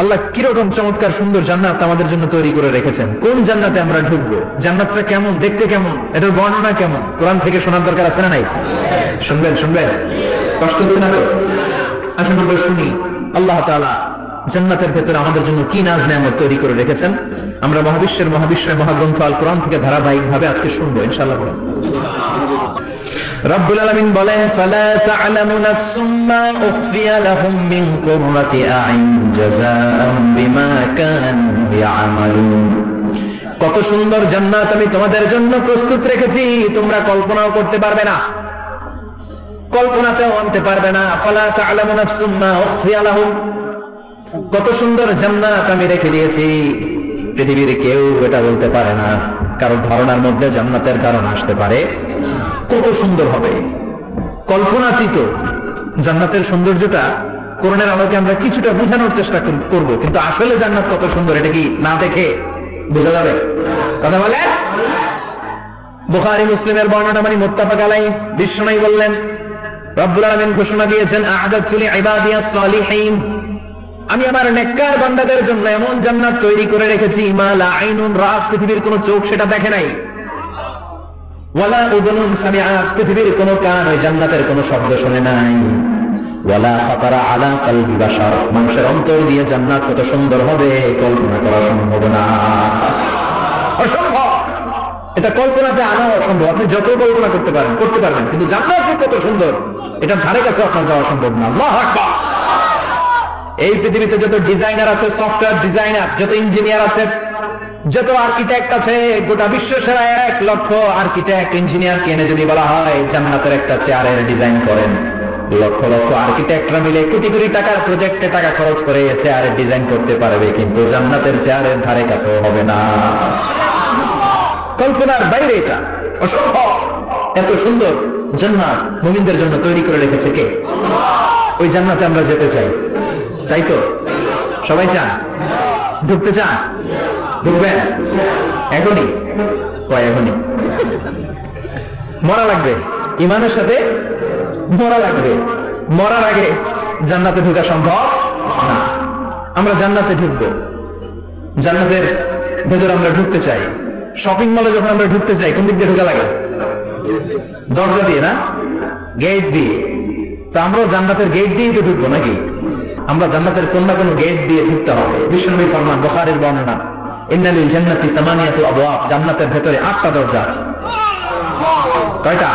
আল্লাহ কিরকম চমৎকার সুন্দর জান্নাত আমাদের জন্য তৈরি করে রেখেছেন। কোন জান্নাতে আমরা ঢুকবো, জান্নাতটা কেমন, দেখতে কেমন, এটার বর্ণনা কেমন, কোরআন থেকে শোনার দরকার আছে না নাই? শুনবেন শুনবেন, কষ্ট হচ্ছে না তো? আসুন আমরা শুনি আল্লাহ তাআলা জান্নাতের ভেতরে আমাদের জন্য কি নাজ নেয়ামত তৈরি করে রেখেছেন। আমরা মহাবিশ্বের মহাগ্রন্থ আল কোরআন থেকে ধারাবাহিকভাবে আজকে শুনবো ইনশাআল্লাহ। রব্বুল আলামিন বলেন, ফালা তা'লামু নাফসুম মা উখফিয়া লাহুম মিন কুররাতি আ'ইন জাযাআন বিমা কানু ইয়া'মালুন। কত সুন্দর জান্নাত আমি তোমাদের জন্য প্রস্তুত রেখেছি, তোমরা কল্পনাও করতে পারবে না, কল্পনাতেও আনতে পারবে না। ফালা তা'লামু নাফসুম মা উখফিয়া লাহুম, কত সুন্দর জান্নাত আমি রেখে দিয়েছি, পৃথিবীর কেউ এটা বলতে পারে না, কারণ ধারণার মধ্যে জান্নাতের ধারণা আসতে পারে কত সুন্দর হবে। কল্পনাতীত জান্নাতের সৌন্দর্যটা কোরআনের আলোকে আমরা কিছুটা বোঝানোর চেষ্টা করব, কিন্তু আসলে জান্নাত কত সুন্দর এটা কি না দেখে বোঝা যাবে? কথা বলে বুখারী মুসলিমের বর্ণনা মানে মুত্তাফাক আলাইহি। বিশ্বনবী বললেন, রব্বুল আলামিন ঘোষণা দিয়েছেন, আ'আদাতু লিইবাদিয়াস সালিহিন, আমি আমার নেককার বান্দাদের জন্য এমন জান্নাত তৈরি করে রেখেছি, মা লা আইনুন রাআত, পৃথিবীর কোন চোখ সেটা দেখে নাই, ওয়ালা উযুনুন সামিআত, পৃথিবীর কোন কান ওই জান্নাতের কোন শব্দ শুনে নাই, ওয়ালা খাতারা আলা কলবি বাশার, মানুষের অন্তর দিয়ে জান্নাত কত সুন্দর হবে কল্পনা করা সম্ভব না, অসম্ভব। এটা কল্পনাতে আনা অসম্ভব। আপনি যত কল্পনা করতে পারবেন, কিন্তু জান্নাত যে কত সুন্দর এটা ধারে কাছে আপনার যাওয়া সম্ভব না। আল্লাহু আকবার। এই পৃথিবীতে যত ডিজাইনার আছে, সফটওয়্যার ডিজাইনার, যত ইঞ্জিনিয়ার আছে, যত আর্কিটেক্ট আছে, গোটা বিশ্ব সেরা 1 লক্ষ আর্কিটেক্ট ইঞ্জিনিয়ারকে এনে যদি বলা হয় জান্নাতের একটা চেয়ারের ডিজাইন করেন, লক্ষ লক্ষ আর্কিটেক্টরা মিলে কোটি কোটি টাকার প্রজেক্টে টাকা খরচ করে চেয়ারের ডিজাইন করতে পারবে, কিন্তু জান্নাতের চেয়ারের ধারে কাছেও হবে না। কল্পনার বাইরে, এটা অসম্ভব। এত সুন্দর জান্নাত মুমিনদের জন্য তৈরি করে রেখেছে কে? ওই জান্নাতে আমরা যেতে চাই, চাই তো? সবাই চান? ঢুকতে চান? ঢুকবেন এখনই? কয় এখনই? মরা লাগবে, ইমানের সাথে মরা লাগবে। মরার আগে জান্নাতে ঢোকা সম্ভব না। আমরা জান্নাতে ঢুকবো, জান্নাতের ভেতর আমরা ঢুকতে চাই। শপিং মলে যখন আমরা ঢুকতে চাই, কোন দিক দিয়ে ঢোকা লাগে? দরজা দিয়ে না, গেট দিয়ে। তো আমরা জান্নাতের গেট দিয়েই তো ঢুকবো নাকি? আমরা জান্নাতের কোন না কোন গেট দিয়ে ঢুকতে হবে। বিশ্বনবী ফরমান, বুখারীর বর্ণনা, ইন্না লিল জান্নাতি সামানিয়াতু আবওয়াব, জান্নাতের ভেতরে 8টা দরজা আছে। কয়টা?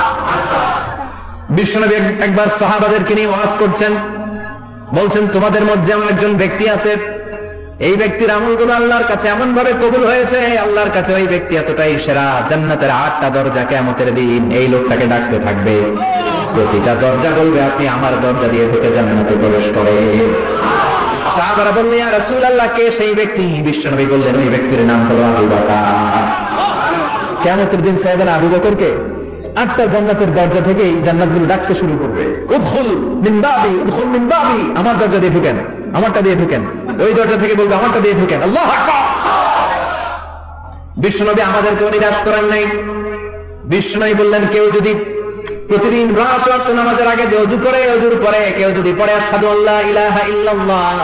বিশ্বনবী একবার সাহাবাদেরকে নিয়ে ওয়াজ করছেন, বলছেন, তোমাদের মধ্যে এমন একজন ব্যক্তি আছে, এই ব্যক্তির আমলগুলো আল্লাহর কাছে এমন ভাবে কবুল হয়েছে, আল্লাহর কাছে ওই ব্যক্তি এতটাই সেরা, জান্নাতের 8টা দরজা কিয়ামতের দিন এই লোকটাকে ডাকতে থাকবে, প্রতিটা দরজা বলবে, আপনি আমার দরজা দিয়ে ঢুকে জান্নাতে প্রবেশ করে। সাহাবারা বললেন, ইয়া রাসূলুল্লাহ, কে সেই ব্যক্তি? বিশ্বনবী বললেন, ওই ব্যক্তির নাম হলো আবু বকর। কিয়ামতের দিন সাইয়েদনা আবু বকরকে 8টা জান্নাতের দরজা থেকে এই জান্নাতগুলো ডাকতে শুরু করবে, উদখুল মিন বাবি, উদখুল মিন বাবি, আমার দরজা দিয়ে ঢুকেন, আমারটা দিয়ে ঢুকেন। ওই দরজা থেকে বলবে, আমারটা দিয়ে ঢুকেন। আল্লাহু আকবার। বিশ্বনবী আমাদেরকেও নিরাশ করেন নাই। বিশ্বনবী বললেন, কেউ যদি প্রতিদিন 5 ওয়াক্ত নামাজের আগে যে ওযু করে, ওযুর পরে কেউ যদি পড়ে আশহাদু আল্লা ইলাহা ইল্লাল্লাহ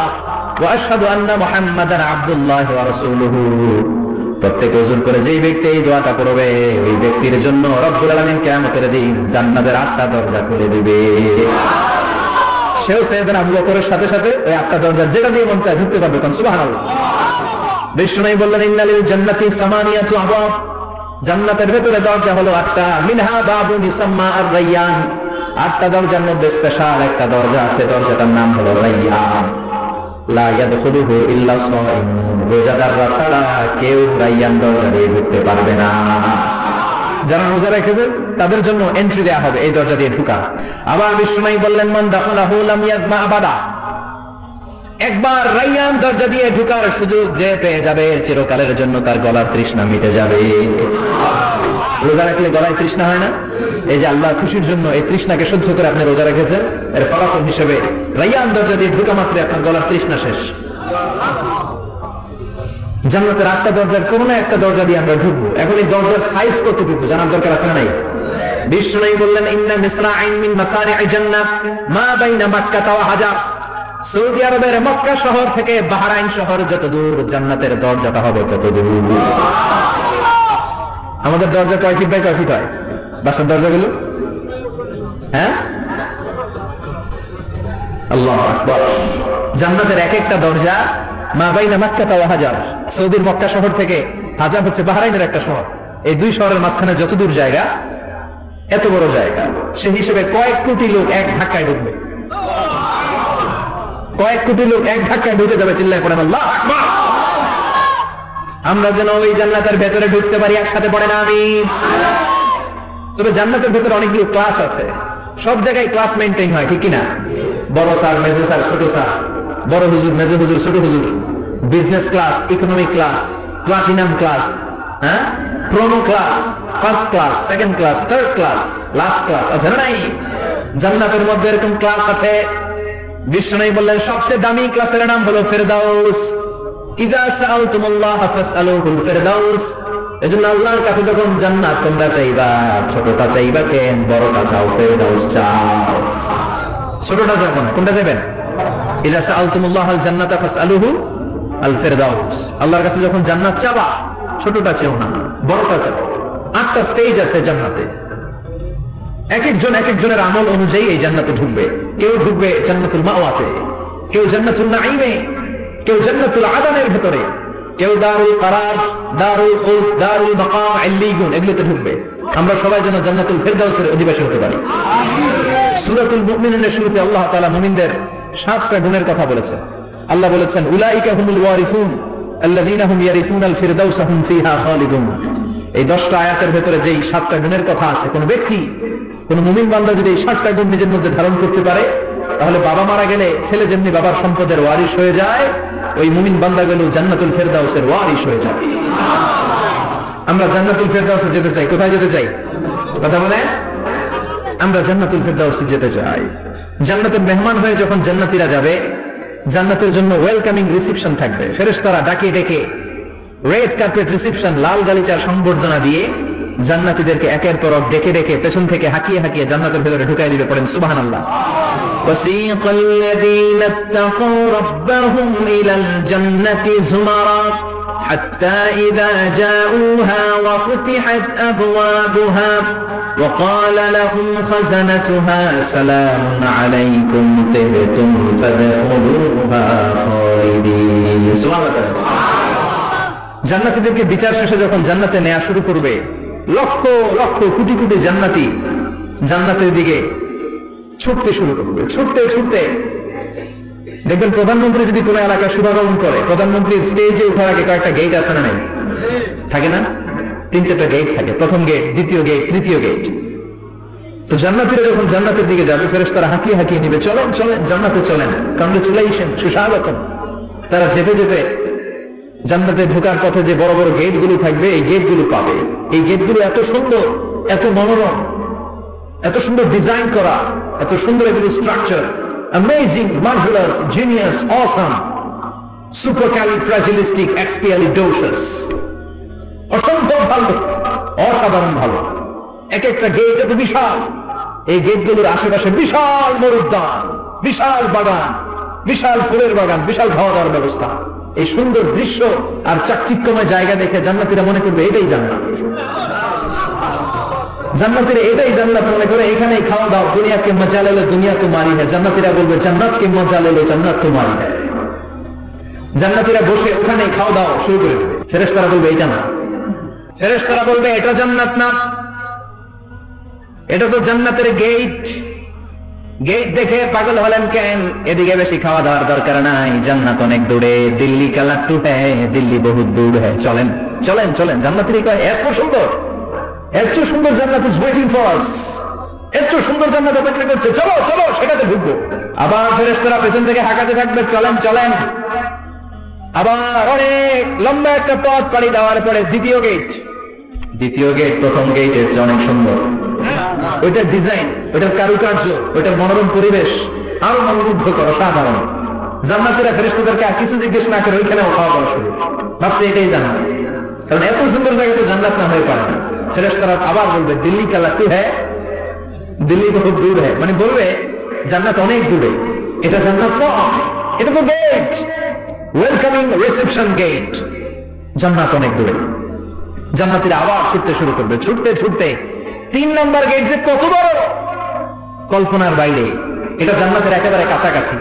ওয়া আশহাদু আন্না মুহাম্মাদান আবদুল্লাহি ওয়া রাসূলুহু, প্রত্যেক ওযুর করে যেই ব্যক্তি এই দোয়াটা পড়বে, ওই ব্যক্তির জন্য রব্বুল আলামিন কিয়ামতের দিন জান্নাতের 8টা দরজা খুলে দিবে। সেও সাইয়েদনা আবু বকরের সাথে সাথে ওই 8টা দরজা যেটা দিয়ে মন চায় ঢুকতে পারবে। কোন সুবহানাল্লাহ। বিশ্বনবী বললেন, ইন্না লিল জান্নাতি সামানিয়াতু আবওয়াব, জান্নাতের ভেতরে দরজা হলো 8টা, মিনহা বাবুন ইউসাম্মা আর-রায়্যান, 8টা দরজার মধ্যে স্পেশাল একটা দরজা আছে, দরজাটার নাম হলো রায়্যান। লা ইয়াদখুলুহু ইল্লা সাইমুন, রোজাদাররা ছাড়া কেউ রায়্যান দরজা দিয়ে ঢুকতে পারবে না। যারা রোজা রেখেছে তাদের জন্য এন্ট্রি দেয়া হবে এই দরজা দিয়ে ঢোকা। আবার বিশ্বনবী বললেন, মান দাখালাহু লাম ইয়াজমা আবাদা, একবার রায়্যান দরজা দিয়ে ঢোকার সুযোগ যে পেয়ে যাবে, চিরকালের জন্য তার গলার তৃষ্ণা মিটে যাবে। রোজা রাখলে গলায় তৃষ্ণা হয় না? এই যে আল্লাহর খুশির জন্য এই তৃষ্ণাকে সহ্য করে আপনি রোজা রেখেছেন, এর ফলাফল হিসেবে রায়্যান দরজা দিয়ে ঢোকা মাত্র আপনার গলার তৃষ্ণা শেষ। জান্নাতের 8টা দরজার কোন না একটা দরজা দিয়ে আমরা ঢুকবো। এখন এই দরজার সাইজ কতটুকু জানার দরকার আছে না নাই? বিশ্বনবী বললেন, ইন্না মিসরা'আইন মিন মাসারি'আল জান্নাহ মা বাইনা মাক্কাহ ওয়া হাজার, সৌদি আরবের মক্কা শহর থেকে বাহরাইন শহর যত দূর, জান্নাতের দরজাটা হবে তত দূর। আমাদের দরজা কয় ফিট বাই কয় ফিট হয় বাসার দরজাগুলো? হ্যাঁ, আল্লাহু আকবার। জান্নাতের এক একটা দরজা মা বাইনা মক্কা ওয়া হাজার, সৌদির মক্কা শহর থেকে হাজার হচ্ছে বাহরাইনের একটা শহর, এই দুই শহরের মাঝখানে যত দূর জায়গা, এত বড় জায়গা, সেই হিসেবে কয়েক কোটি লোক এক ধাক্কায় ঢুকবে। কয়েক কোটি লোক এক ধাক্কায় ঢুকে যাবে, চিল্লায় পড়েন আল্লাহু আকবার। আমরা যেন ওই জান্নাতের ভেতরে ঢুকতে পারি, একসাথে পড়ে না আমিন। তবে জান্নাতের ভেতরে অনেকগুলো ক্লাস আছে, সব জায়গায় ক্লাস মেইনটেইন হয়, ঠিক কিনা? বড় স্যার, মেজো স্যার, ছোট স্যার, বড় হুজুর, মেজো হুজুর, ছোট হুজুর, business class, economic class, platinum class, হ্যাঁ, প্রোনো class, first class, second class, third class, last class আছে না নাই? জান্নাতের মধ্যে এরকম ক্লাস আছে। বিশ্বনবী বললেন সবচেয়ে দামি ক্লাসের নাম হলো ফেরদাউস। ইযা সাআলতুমুল্লাহ ফাসআলুহুল ফেরদাউস। এজন্য আল্লাহর কাছে যখন জান্নাত তোমরা চাইবা, ছোটটা চাইবা কেন, বড়টা চাও, ফেরদাউস চাও। ছোটটা চাইবেন না, কোনটা চাইবেন? ইযা সাআলতুমুল্লাহাল জান্নাতা ফাসআলুহু আল ফেরদাউস। আল্লাহর কাছে যখন জান্নাত চাবা, ছোটটা চাও না, বড়টা চাও। 8টা স্টেজ আছে জান্নাতে, এক একজনের আমল অনুযায়ী এই জান্নাতে ঢুকবে। কেউ ঢুকবে জান্নাতুল মাওয়াতে, কেউ জান্নাতুল নাঈমে, কেউ জান্নাতুল আদানের ভেতরে, কেউ দারুল কারার, দারুল খুলদ, দারুল মাকাম, ইল্লিগুন, এগুলোতে ঢুকবে। আমরা সবাই যেন জান্নাতুল ফেরদাউসের অধিবাসী হতে পারি। সূরাতুল মুমিনুনের শুরুতে আল্লাহ তাআলা মুমিনদের 7টা গুণের কথা বলেছেন। আল্লাহ বলেছেন উলাইকা হুমুল ওয়ারিসুন আল্লাযীনা হুম ইয়ারিসুনাল ফিরদাউসা হুম ফিহা খালিদুন। এই 10টা আয়াতের ভেতরে যেই 7টা গুণের কথা আছে, কোন ব্যক্তি, কোন মুমিন বান্দা যদি এই 7টা গুণ নিজের মধ্যে ধারণ করতে পারে, তাহলে বাবা মারা গেলে ছেলে যেমনি বাবার সম্পদের ওয়ারিশ হয়ে যায়, ওই মুমিন বান্দাগুলো জান্নাতুল ফেরদাউসের ওয়ারিশ হয়ে যাবে। আমরা জান্নাতুল ফেরদাউসে যেতে চাই। কোথায় যেতে চাই? কথা বলেন। আমরা জান্নাতুল ফেরদাউসে যেতে চাই। জান্নাতের মেহমান হয়ে যখন জান্নাতীরা যাবে, জান্নাতের জন্য ওয়েলকামিং রিসেপশন থাকবে। ফেরেশতারা ডাকে ডেকে রেড কার্পেট রিসেপশন, লাল গালিচার সংবর্ধনা দিয়ে জান্নাতীদেরকে একের পর এক ডেকে ডেকে পেছন থেকে হাঁকিয়ে হাঁকিয়ে জান্নাতের ভেতরে ঢুকাই দিবে। পড়েন সুবহানাল্লাহ। وَسِيقَ الَّذِينَ اتَّقَوْا رَبَّهُمْ إِلَى الْجَنَّةِ زُمَرًا حَتَّى إِذَا جَاءُوهَا وَفُتِحَتْ أَبْوَابُهَا وَقَالَ لَهُمْ خَزَنَتُهَا سَلَامٌ عَلَيْكُمْ طِبْتُمْ فَادْخُلُوهَا خَالِدِينَ। সুবহানাল্লাহ। জান্নাতীদেরকে বিচার শেষে যখন জান্নাতে নেওয়া শুরু করবে, লক্ষ লক্ষ কোটি কোটি জান্নাতি জান্নাতের দিকে ছুটতে শুরু করবে। ছুটতে ছুটতে দেখবেন প্রধানমন্ত্রী যদি কোনো এলাকায় শুভাগমন করে, প্রধানমন্ত্রীর স্টেজে ওঠার আগে কয়েকটা গেট আছে না নাই? থাকে না? 3-4টা গেট থাকে। প্রথম গেট, দ্বিতীয় গেট, তৃতীয় গেট। তো জান্নাতীরা যখন জান্নাতের দিকে যাবে, ফেরেশতারা হাঁকিয়ে হাঁকিয়ে নিবে, চলেন চলেন জান্নাতে চলেন, কংগ্রেচুলেশন, সুস্বাগতম। তারা যেতে যেতে জান্নাতে ঢোকার পথে যে বড় বড় গেটগুলো থাকবে, এই গেটগুলো পাবে। এই গেটগুলো এত সুন্দর, এত মনোরম, এত সুন্দর ডিজাইন করা, এত সুন্দর এগুলো structure, amazing, marvellous, genius, awesome, supercalifragilisticexpialidocious, অসম্ভব ভালো, অসাধারণ ভালো। এক একটা গেট এত বিশাল। এই গেটগুলোর আশেপাশে বিশাল মরুদ্যান, বিশাল বাগান, বিশাল ফুলের বাগান, বিশাল খাওয়া দাওয়ার ব্যবস্থা। এই সুন্দর দৃশ্য আর চাকচিক্যময় জায়গা দেখে জান্নাতীরা মনে করবে এটাই জান্নাত। জান্নাতীরা এটাই জান্নাত মনে করে, এখানেই খাওয়া দাও। দুনিয়া কে মজা লে লো দুনিয়া তোমারি হ্যায়। জান্নাতীরা বলবে জান্নাত কে মজা লে লো জান্নাত তোমারি হ্যায়। জান্নাতীরা বসে ওখানেই খাওয়া দাও শুরু করে দেবে। ফেরেশতারা বলবে এটা না, ফেরেশতারা বলবে এটা জান্নাত না, এটা তো জান্নাতের গেট। গেট দেখে পাগল হলেন কেন? এদিকে বেশি খাওয়া দাওয়ার দরকার নাই, জান্নাত অনেক দূরে। দিল্লি কা লাট্টু হ্যায়, দিল্লি বহুত দূর হ্যায়। চলেন চলেন চলেন। জান্নাতীরা কয় এত সুন্দর, এর চেয়ে সুন্দর জান্নাত ইজ ওয়েটিং ফর আস, এর চেয়ে সুন্দর জান্নাত অপেক্ষা করছে, চলো চলো সেটাতে ঢুকবো। আবার ফেরেশতারা পেছন থেকে হাঁকাতে থাকবে, চলেন চলেন। আবার অনেক লম্বা একটা পথ পাড়ি দেওয়ার পরে দ্বিতীয় গেট। দ্বিতীয় গেট প্রথম গেটের চেয়ে অনেক সুন্দর। ওইটার ডিজাইন, ওইটার কারুকার্য, ওইটার মনোরম পরিবেশ আরো মনোমুগ্ধকর, অসাধারণ। জান্নাতীরা ফেরেশতাদেরকে আর কিছু জিজ্ঞেস না করে ওইখানেও খাওয়া দাওয়া শুরু, ভাবছে এটাই জান্নাত। কারণ এত সুন্দর জায়গাতে জান্নাত না হয়ে পারে না। ফেরেশতারা আবার বলবে দিল্লি কা লাট্টু হ্যায়, দিল্লি বহুত দূর হ্যায়, মানে বলবে জান্নাত অনেক দূরে। এটা জান্নাত নয়, এটা তো গেট, ওয়েলকামিং রিসেপশন গেট। জান্নাত অনেক দূরে। জান্নাতীরা আবার ছুটতে শুরু করবে, ছুটতে ছুটতে 3 নম্বর গেট যে কত বড়, কল্পনার বাইরে। এটা জান্নাতের একেবারে কাছাকাছি।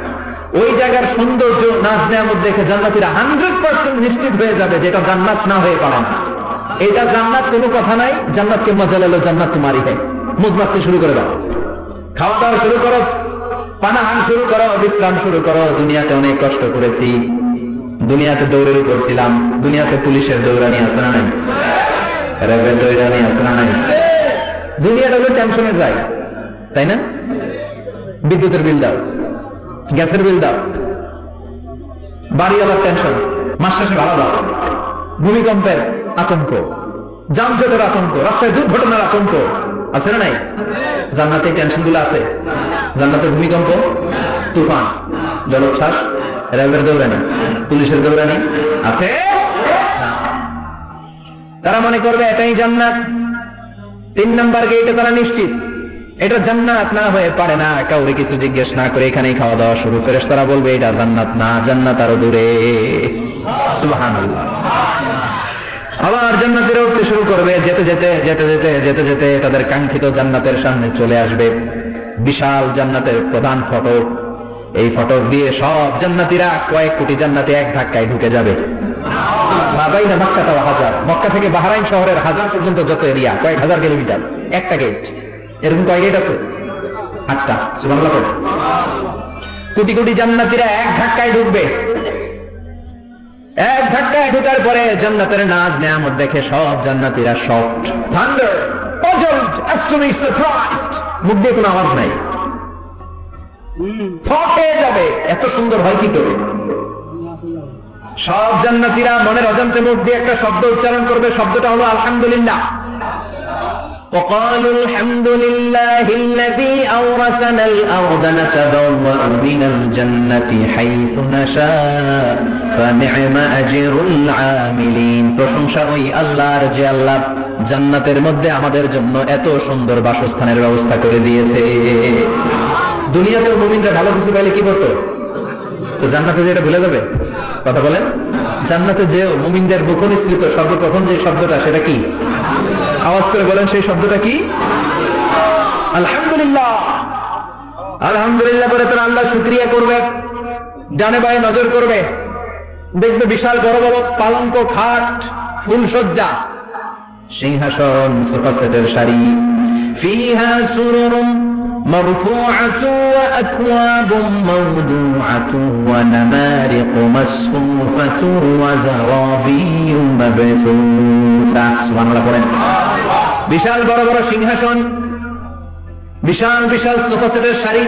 ওই জায়গার সৌন্দর্য, নাজ নেয়ামত দেখে জান্নাতীরা 100% নিশ্চিত হয়ে যাবে যে এটা জান্নাত না হয়ে পারে না। এটা জান্নাত, কোনো কথা নাই। জান্নাতকে মজা লেলো, জান্নাত তোমারই হয়। মুজমাস্তি শুরু করে দাও, খাওয়া দাওয়া শুরু করো, পানাহান শুরু করো, বিশ্রাম শুরু করো। দুনিয়াতে অনেক কষ্ট করেছি, দুনিয়াতে দৌড়ের উপর ছিলাম, দুনিয়াতে পুলিশের দৌড়ানি আছে না নাই, র্যাবের দৌড়ানি আছে না নাই। দুনিয়াটা হলো টেনশনের জায়গা, তাই না? বিদ্যুতের বিল দাও, গ্যাসের বিল দাও, বাড়িওয়ালার টেনশন, মাস শেষে ভাড়া দাও, ভূমিকম্পের আতঙ্ক, যানজটের আতঙ্ক, রাস্তায় দুর্ঘটনার আতঙ্ক আছে না নাই? জান্নাতে টেনশন গুলো আছে। জান্নাতে ভূমিকম্প, তুফান, জলোচ্ছ্বাস, র্যাবের দৌড়ানি, পুলিশের দৌড়ানি আছে। তারা মনে করবে এটাই জান্নাত। 3 নম্বর গেটে তারা নিশ্চিত এটা জান্নাত না হয়ে পারে না। কাউরে কিছু জিজ্ঞেস না করে এখানেই খাওয়া দাওয়া শুরু। ফেরেশতারা বলবে এটা জান্নাত না, জান্নাত আরো দূরে। সুবহানাল্লাহ। আবার জান্নাতীরা উঠতে শুরু করবে, যেতে যেতে যেতে যেতে যেতে যেতে তাদের কাঙ্ক্ষিত জান্নাতের সামনে চলে আসবে। বিশাল জান্নাতের প্রধান ফটক। এই ফটক দিয়ে সব জান্নাতীরা, কয়েক কোটি জান্নাতি এক ধাক্কায় ঢুকে যাবে। মাবাইনা মক্কা তাও হাজার, মক্কা থেকে বাহরাইন শহরের হাজার পর্যন্ত যত এরিয়া, কয়েক হাজার কিলোমিটার, একটা গেট। এরকম কয় গেট আছে? 8টা। সুবহানাল্লাহ। কোটি কোটি জান্নাতীরা এক ধাক্কায় ঢুকবে। এক ধাক্কায় ঢোকার পরে জান্নাতের নাজ নেয়ামত দেখে সব জান্নাতীরা shocked, thunder, puzzled, astonished, surprised. মুখ দিয়ে কোনো আওয়াজ নাই, থক হয়ে যাবে। এত সুন্দর হয় কি করে? সব জান্নাতীরা মনের অজান্তে মুখ দিয়ে একটা শব্দ উচ্চারণ করবে। শব্দটা হলো আলহামদুলিল্লাহ। وقالوا الحمد لله الذي أورثنا الأرض نتبوأ من الجنة حيث نشاء فنعم أجر العاملين। প্রশংসা ওই আল্লাহর যে আল্লাহ জান্নাতের মধ্যে আমাদের জন্য এত সুন্দর বাসস্থানের ব্যবস্থা করে দিয়েছে। দুনিয়াতেও মুমিনরা ভালো কিছু পাইলে কি করতো? তো জান্নাতে যে এটা ভুলে যাবে? কথা বলেন। জান্নাতে যেও মুমিনদের মুখনিসৃত সর্বপ্রথম যে শব্দটা, সেটা কি? আওয়াজ করে বলেন, সেই শব্দটা কি? আলহামদুলিল্লাহ। আলহামদুলিল্লাহ করে তারা আল্লাহ শুকরিয়া করবে, ডানে বায়ে নজর করবে, দেখবে বিশাল বড় বড় পালঙ্ক, খাট, ফুলসজ্জা, সিংহাসন, সোফা সেটের সারি। ফিহা সুরুরুম মারফুআতু ওয়া আকওয়াবুম মাওদুআতু ওয়া নামারিকু মাসফুফাতু ওয়া যারাবিয়্যু মাবসুসা। সুবহানাল্লাহ পড়েন। বিশাল বড় বড় সিংহাসন, বিশাল বিশাল সোফা সেটের সারি,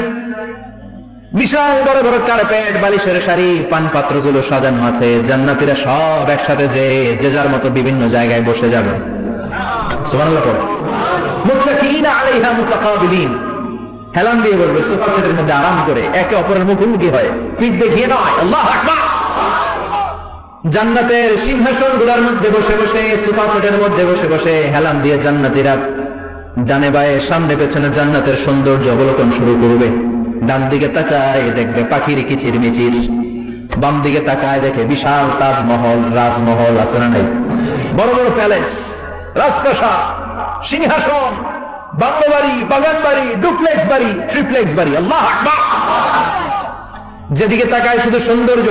বিশাল বড় বড় কার্পেট, বালিশের সারি, পান পাত্রগুলো সাজানো আছে। জান্নাতীরা সব একসাথে যে যার মতো বিভিন্ন জায়গায় বসে যাবে। সুবহানাল্লাহ পড়েন। মুত্তাকিনা আলাইহা মুতাকাবিলিন, হেলান দিয়ে বলবে সোফা সেটের মধ্যে আরাম করে, একে অপরের মুখোমুখি হয়, পিঠ দেখিয়ে নয়। আল্লাহু আকবার। জান্নাতের সিংহাসন গুলার মধ্যে বসে বসে, সোফা সেটের মধ্যে বসে বসে হেলান দিয়ে জান্নাতীরা ডানে বায়ে সামনে পেছনে জান্নাতের সৌন্দর্য অবলোকন শুরু করবে। ডান দিকে তাকায় দেখবে পাখির কিচির মিচির, বাম দিকে তাকায় দেখে বিশাল তাজমহল, রাজমহল আছে না নাই? বড় বড় প্যালেস, রাজপ্রাসাদ, সিংহাসন, বাংলো বাড়ি, বাগান বাড়ি, ডুপ্লেক্স বাড়ি, ট্রিপ্লেক্স বাড়ি। আল্লাহু আকবার। যেদিকে তাকায় শুধু সৌন্দর্য।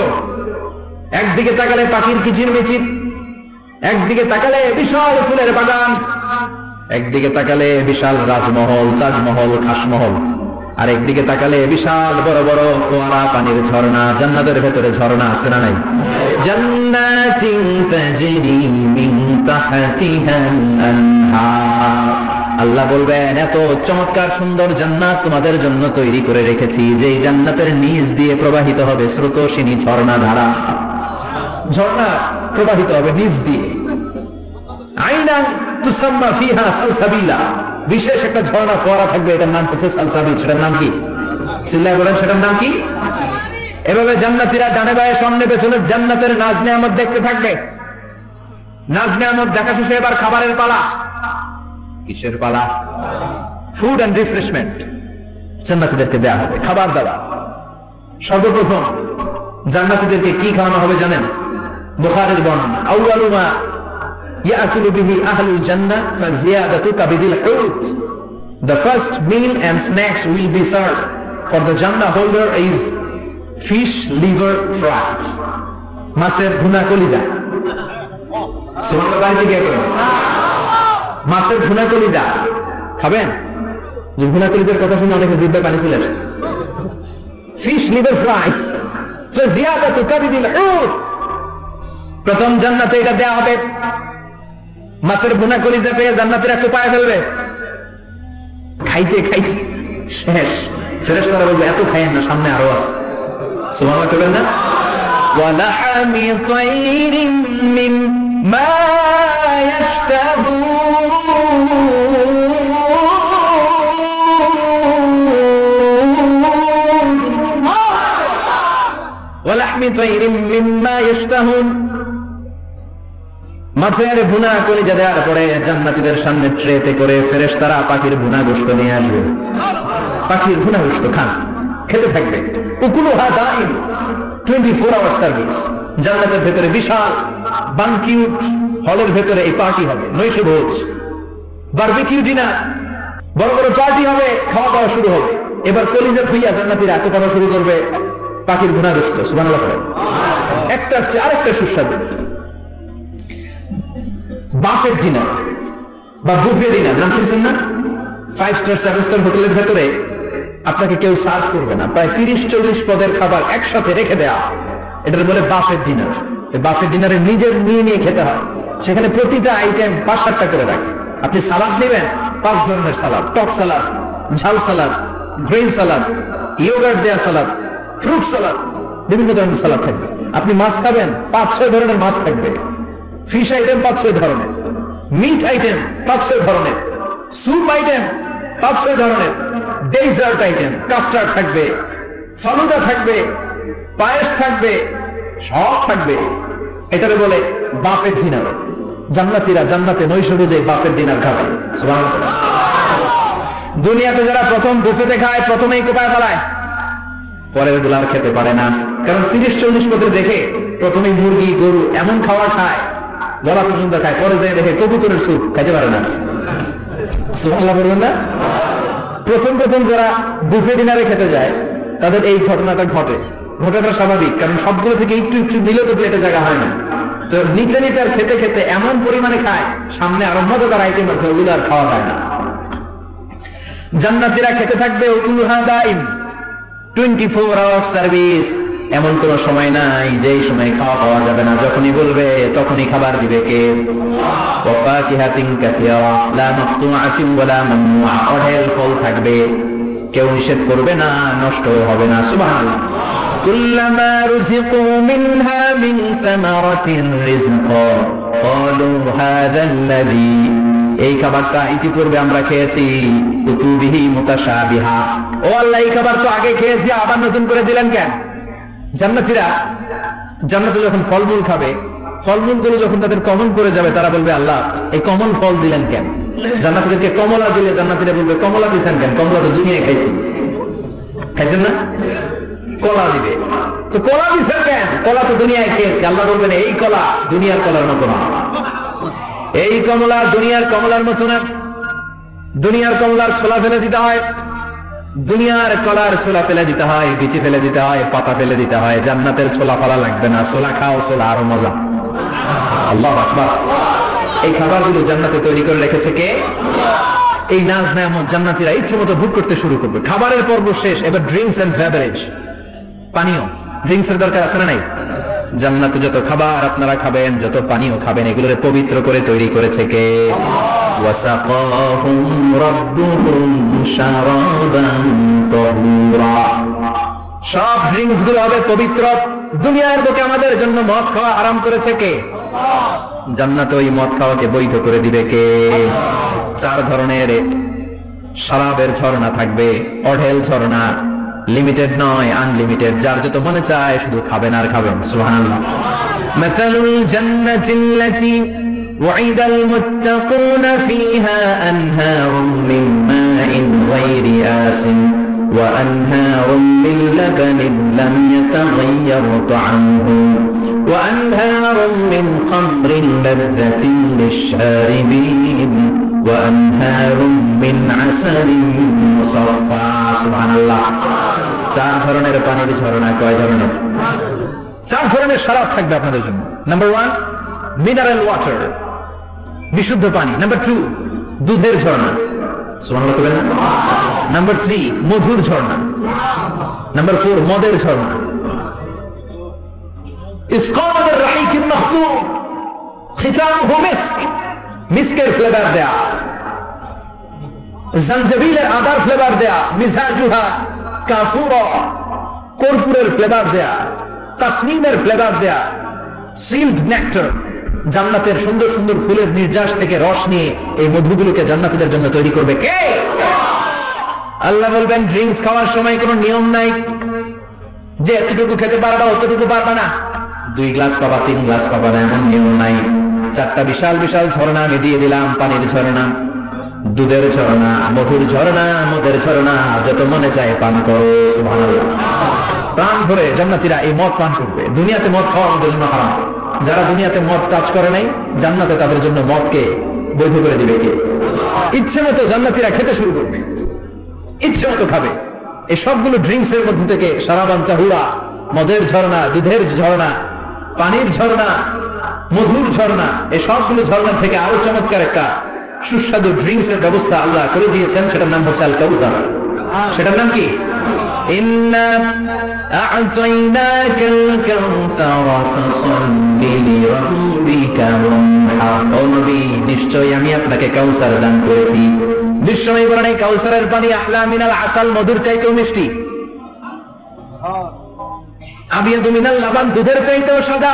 একদিকে তাকালে পাখির কিচির মিচির, একদিকে তাকালে বিশাল ফুলের বাগান, একদিকে তাকালে বিশাল রাজমহল, তাজমহল, খাসমহল, আর একদিকে তাকালে বিশাল বড় বড় ফোয়ারা, পানির ঝর্ণা। জান্নাতের ভেতরে ঝর্ণা আছে না নাই? জান্নাতিন তাজরি মিন তাহতিহাল আনহার। আল্লাহ বলবেন এত চমৎকার সুন্দর জান্নাত তোমাদের জন্য তৈরি করে রেখেছি, যেই জান্নাতের নিচ দিয়ে প্রবাহিত হবে স্রোতস্বিনী ঝর্ণা ধারা। ঝর্ণা প্রবাহিত হবে নিচ দিয়ে। আইনান তুসাম্মা ফিহা সালসাবিলা, বিশেষ একটা ঝর্ণা ফোয়ারা থাকবে, এটার নাম হচ্ছে সালসাবিল। সেটার নাম কি? চিল্লায় বলেন, সেটার নাম কি? এভাবে জান্নাতীরা ডানে বায়ে সামনে পেছনে জান্নাতের নাজ নেয়ামত দেখতে থাকবে। নাজ নেয়ামত দেখা শেষে এবার খাবারের পালা। কিসের পালা? Food and refreshment. জান্নাতীদেরকে দেয়া হবে খাবার দাবার। সর্বপ্রথম জান্নাতীদেরকে কি খাওয়ানো হবে জানেন? বুখারীর বর্ণনা, আউয়ালু মা ইয়াকুলু বিহি আহলুল জান্নাহ ফাজিয়াদাতু কাবিদিল হুত। The first meal and snacks will be served for the Jannah holder is fish liver fry. মাছের ভুনা কলিজা। সুবহানাল্লাহ, বাড়িতে গিয়ে করেন। মাছের ভুনা কলিজা খাবেন? যে ভুনা কলিজার কথা শুনে অনেকে জিহ্বায় পানি চলে আসছে। ফিশ লিভার ফ্রাই ফাজিয়াদাতু কাবিদিল হুত। প্রথম জান্নাতে এটা দেয়া হবে। মাছের ভুনা কলিজা পেয়ে জান্নাতীরা কোপায় ফেলবে। খাইতে খাইতে শেষ। ফেরেশতারা বলবে এত খাইয়েন না, সামনে আরো আছে। সুবহানাল্লাহ বলবেন না? ওয়া লাহামি তাইরিম মিম্মা ইয়াশতাহুন। ওয়া লাহমি তাইরিম মিম্মা ইয়াশতাহুন। মাছের ভুনা কলিজা দেওয়ার পরে জান্নাতীদের সামনে ট্রেতে করে ফেরেশতারা পাখির ভুনা গোশত নিয়ে আসবে। পাখির ভুনা গোশত খান, খেতে থাকবে। উকুলুহা দাইম, 24 আওয়ার সার্ভিস। জান্নাতের ভেতরে বিশাল বানকিউট হলের ভেতরে এই পার্টি হবে, নৈশ ভোজ, বারবিকিউ ডিনার, বড় বড় পার্টি হবে, খাওয়া দাওয়া শুরু হবে। এবার কলিজা থুইয়া জান্নাতীরা কোপানো শুরু করবে পাখির ভুনা গোশত। সুবহানাল্লাহ পড়ে। একটার চেয়ে আরেকটা সুস্বাদু। বাফেট ডিনার বা বুফে ডিনার নাম শুনছেন না? 5 স্টার 7 স্টার হোটেলের ভেতরে আপনাকে কেউ সার্ভ করবে না, প্রায় 30-40 পদের খাবার একসাথে রেখে দেয়া, এটার বলে বাফেট ডিনার। এই বাফেট ডিনারে নিজের নিয়ে খেতে হয়। সেখানে প্রতিটা আইটেম 5-7টা করে রাখে। আপনি সালাদ নেবেন, 5 ধরনের সালাদ, টক সালাদ, ঝাল সালাদ, গ্রিন সালাদ, ইয়োগার্ট দেয়া সালাদ, ফ্রুট সালাদ, বিভিন্ন ধরনের সালাদ থাকবে। আপনি মাছ খাবেন, 5-6 ধরনের মাছ থাকবে। ফিশ আইটেম 5-6 ধরনের, মিট আইটেম 5-6 ধরনের, স্যুপ আইটেম 5-6 ধরনের, ডেজার্ট আইটেম, কাস্টার্ড থাকবে, ফালুদা থাকবে, পায়েস থাকবে, সব থাকবে। এটারে বলে বাফেট ডিনার। জান্নাতীরা জান্নাতে নৈশভোজে বাফেট ডিনার খাবে। সুবহানাল্লাহ। দুনিয়াতে যারা প্রথম বুফেতে খায়, প্রথমেই কোপায় ফেলায়, পরের গুলো আর খেতে পারে না। কারণ 30-40 পদের দেখে প্রথমেই মুরগি, গরু এমন খাওয়া খায়, গলা পর্যন্ত খায়, পরে যায় দেখে কবুতরের স্যুপ খাইতে পারে না। সুবহানাল্লাহ বলবেন না? প্রথম যারা বুফে ডিনারে খেতে যায় তাদের এই ঘটনাটা ঘটে। ঘটনাটা স্বাভাবিক, কারণ সবগুলো থেকে একটু নিলে তো প্লেটে জায়গা হয় না। তো নিতে নিতে আর খেতে খেতে এমন পরিমাণে খায়, সামনে আরো মজাদার আইটেম আছে, ওগুলো আর খাওয়া হয় না। জান্নাতীরা খেতে থাকবে উকুলুহা দাইম, 24 আওয়ার সার্ভিস। এমন কোন সময় নাই যেই সময় খাওয়া পাওয়া যাবে না। যখনই বলবে তখনই খাবার দিবে কে? ওয়াফাকিহাতিন কাসীরা লা মাকতুআতিন ওয়ালা মামনুআ। অঢেল ফল থাকবে, কেউ নিষেধ করবে না, নষ্ট হবে না। সুবহানাল্লাহ। কুল্লামা রুজিকু মিনহা মিন সামারাতির রিজকা ক্বালু হাযাল্লাযী। এই খাবারটা ইতিপূর্বে আমরা খেয়েছি, কুতুবিহি মুতাশাবিহা। ও আল্লাহ, এই খাবার তো আগে খেয়েছি, আবার নতুন করে দিলেন কেন? জান্নাতীরা জান্নাতে যখন ফলমূল খাবে, ফলমূলগুলো যখন তাদের কমন করে যাবে, তারা বলবে আল্লাহ এই কমন ফল দিলেন কেন? জান্নাতীদেরকে কমলা দিলে জান্নাতীরা বলবে কমলা দিছেন কেন? কমলা তো দুনিয়ায় খাইছি, খাইছেন না? কলা দিবে, তো কলা দিছেন কেন? কলা তো দুনিয়ায় খেয়েছি। আল্লাহ বলবেন এই কলা দুনিয়ার কলার মতো না, এই কমলা দুনিয়ার কমলার মতো না। দুনিয়ার কমলার ছোলা ফেলে দিতে হয়, দুনিয়ার কলার ছোলা ফেলে দিতে হয়, বিচি ফেলে দিতে হয়, পাতা ফেলে দিতে হয়। জান্নাতের ছোলা ফেলা লাগবে না, ছোলা খাও, ছোলা আরো মজা। আল্লাহু আকবার। এই খাবারগুলো জান্নাতে তৈরি করে রেখেছে কে? এই নাজ নেয়ামত জান্নাতীরা ইচ্ছে মতো ভোগ করতে শুরু করবে। খাবারের পর্ব শেষ, এবার ড্রিঙ্কস এন্ড বেভারেজ, পানীয়। ড্রিঙ্কস এর দরকার আছে না নাই? জান্নাতে যত খাবার আপনারা খাবেন, যত পানীয় খাবেন, এগুলোরে পবিত্র করে তৈরি করেছে কে? ওয়াসাকাহুম রাব্বুহুম শারাবান তাহুরা। সব ড্রিঙ্কস গুলো হবে পবিত্র। দুনিয়ার বুকে আমাদের জন্য মদ খাওয়া হারাম করেছে কে? জান্নাতে ওই মদ খাওয়াকে বৈধ করে দিবে কে? 4 ধরনের শরাবের ঝর্ণা থাকবে, অঢেল ঝর্ণা, লিমিটেড নয়, আনলিমিটেড। যার যত মনে চায় শুধু খাবেন আর খাবেন। সুবহানাল্লাহ। মাসালুল জান্নাতিল্লাতী ওয়াইদাল মুত্তাকুনা ফীহা আনহারুম মিন মাইন গায়রি আসিন وأنهار من لبن لم يتغير طعمه وأنهار من خمر لذة للشاربين وأنهار من عسل مصفى سبحان الله চার ধরনের পানির ঝরনা কয় ধরনের চার ধরনের শরাব থাকবে আপনাদের জন্য নাম্বার 1 মিনারেল ওয়াটার বিশুদ্ধ পানি নাম্বার 2 দুধের ঝরনা সুবহানাল্লাহ বলেন নাম্বার 3 মধুর ঝরনা নাম্বার 4 মদের ঝরনা ইসকানুর রাহিক মখতুম খিতামুহু মিস্ক মিস্কের ফ্লেভার দেয়া জঞ্জবিলের আদার ফ্লেভার দেয়া মিজাজুহা কাফুরা কর্পূরের ফ্লেভার দেয়া তাসনিমের ফ্লেভার দেয়া সিল্ড নেক্টার জান্নাতের সুন্দর সুন্দর ফুলের নির্যাস থেকে রস নিয়ে এই মধুগুলোকে জান্নাতীদের জন্য তৈরি করবে কে আল্লাহ বলবেন ড্রিঙ্কস খাওয়ার সময় কোনো নিয়ম নাই যে এতটুকু খেতে পারবা অতটুকু পারবা না 2 গ্লাস পাবা 3 গ্লাস পাবা না এমন নিয়ম নাই চারটা বিশাল বিশাল ঝরনা আমি দিয়ে দিলাম পানির ঝরনা দুধের ঝরনা মধুর ঝরনা মদের ঝরনা যত মনে চায় পান করো সুবহানাল্লাহ প্রাণ ভরে জান্নাতীরা এই মদ পান করবে দুনিয়াতে মদ খাওয়া আমাদের জন্য হারাম যারা দুনিয়াতে মদ কাজ করে নাই জান্নাতে তাদের জন্য মদকে বৈধ করে দিবে কে ইচ্ছে মতো জান্নাতীরা খেতে শুরু করবে ইচ্ছে মতো খাবে এই সবগুলো ড্রিঙ্কস এর মধ্যে থেকে শারাবান তাহুরা মদের ঝরনা দুধের ঝরনা পানির ঝরনা মধুর ঝরনা এই সবগুলো ঝরনা থেকে আরো চমৎকার একটা সুস্বাদু ড্রিঙ্কস এর ব্যবস্থা আল্লাহ করে দিয়েছেন সেটার নাম হচ্ছে আল কাউসার সেটার নাম কি ইন্না আ'তাইনাকাল কাউসার ফাসাল্লি লিরাব্বিকা ওয়ানহার ও নবী নিশ্চয়ই আমি আপনাকে কাউসার দান করেছি বিশ্বনবী বলেন এই কাউসারের পানি আহলা মিনাল আসাল মধুর চাইতেও মিষ্টি আবিয়াদু মিনাল লাবান দুধের চাইতেও সাদা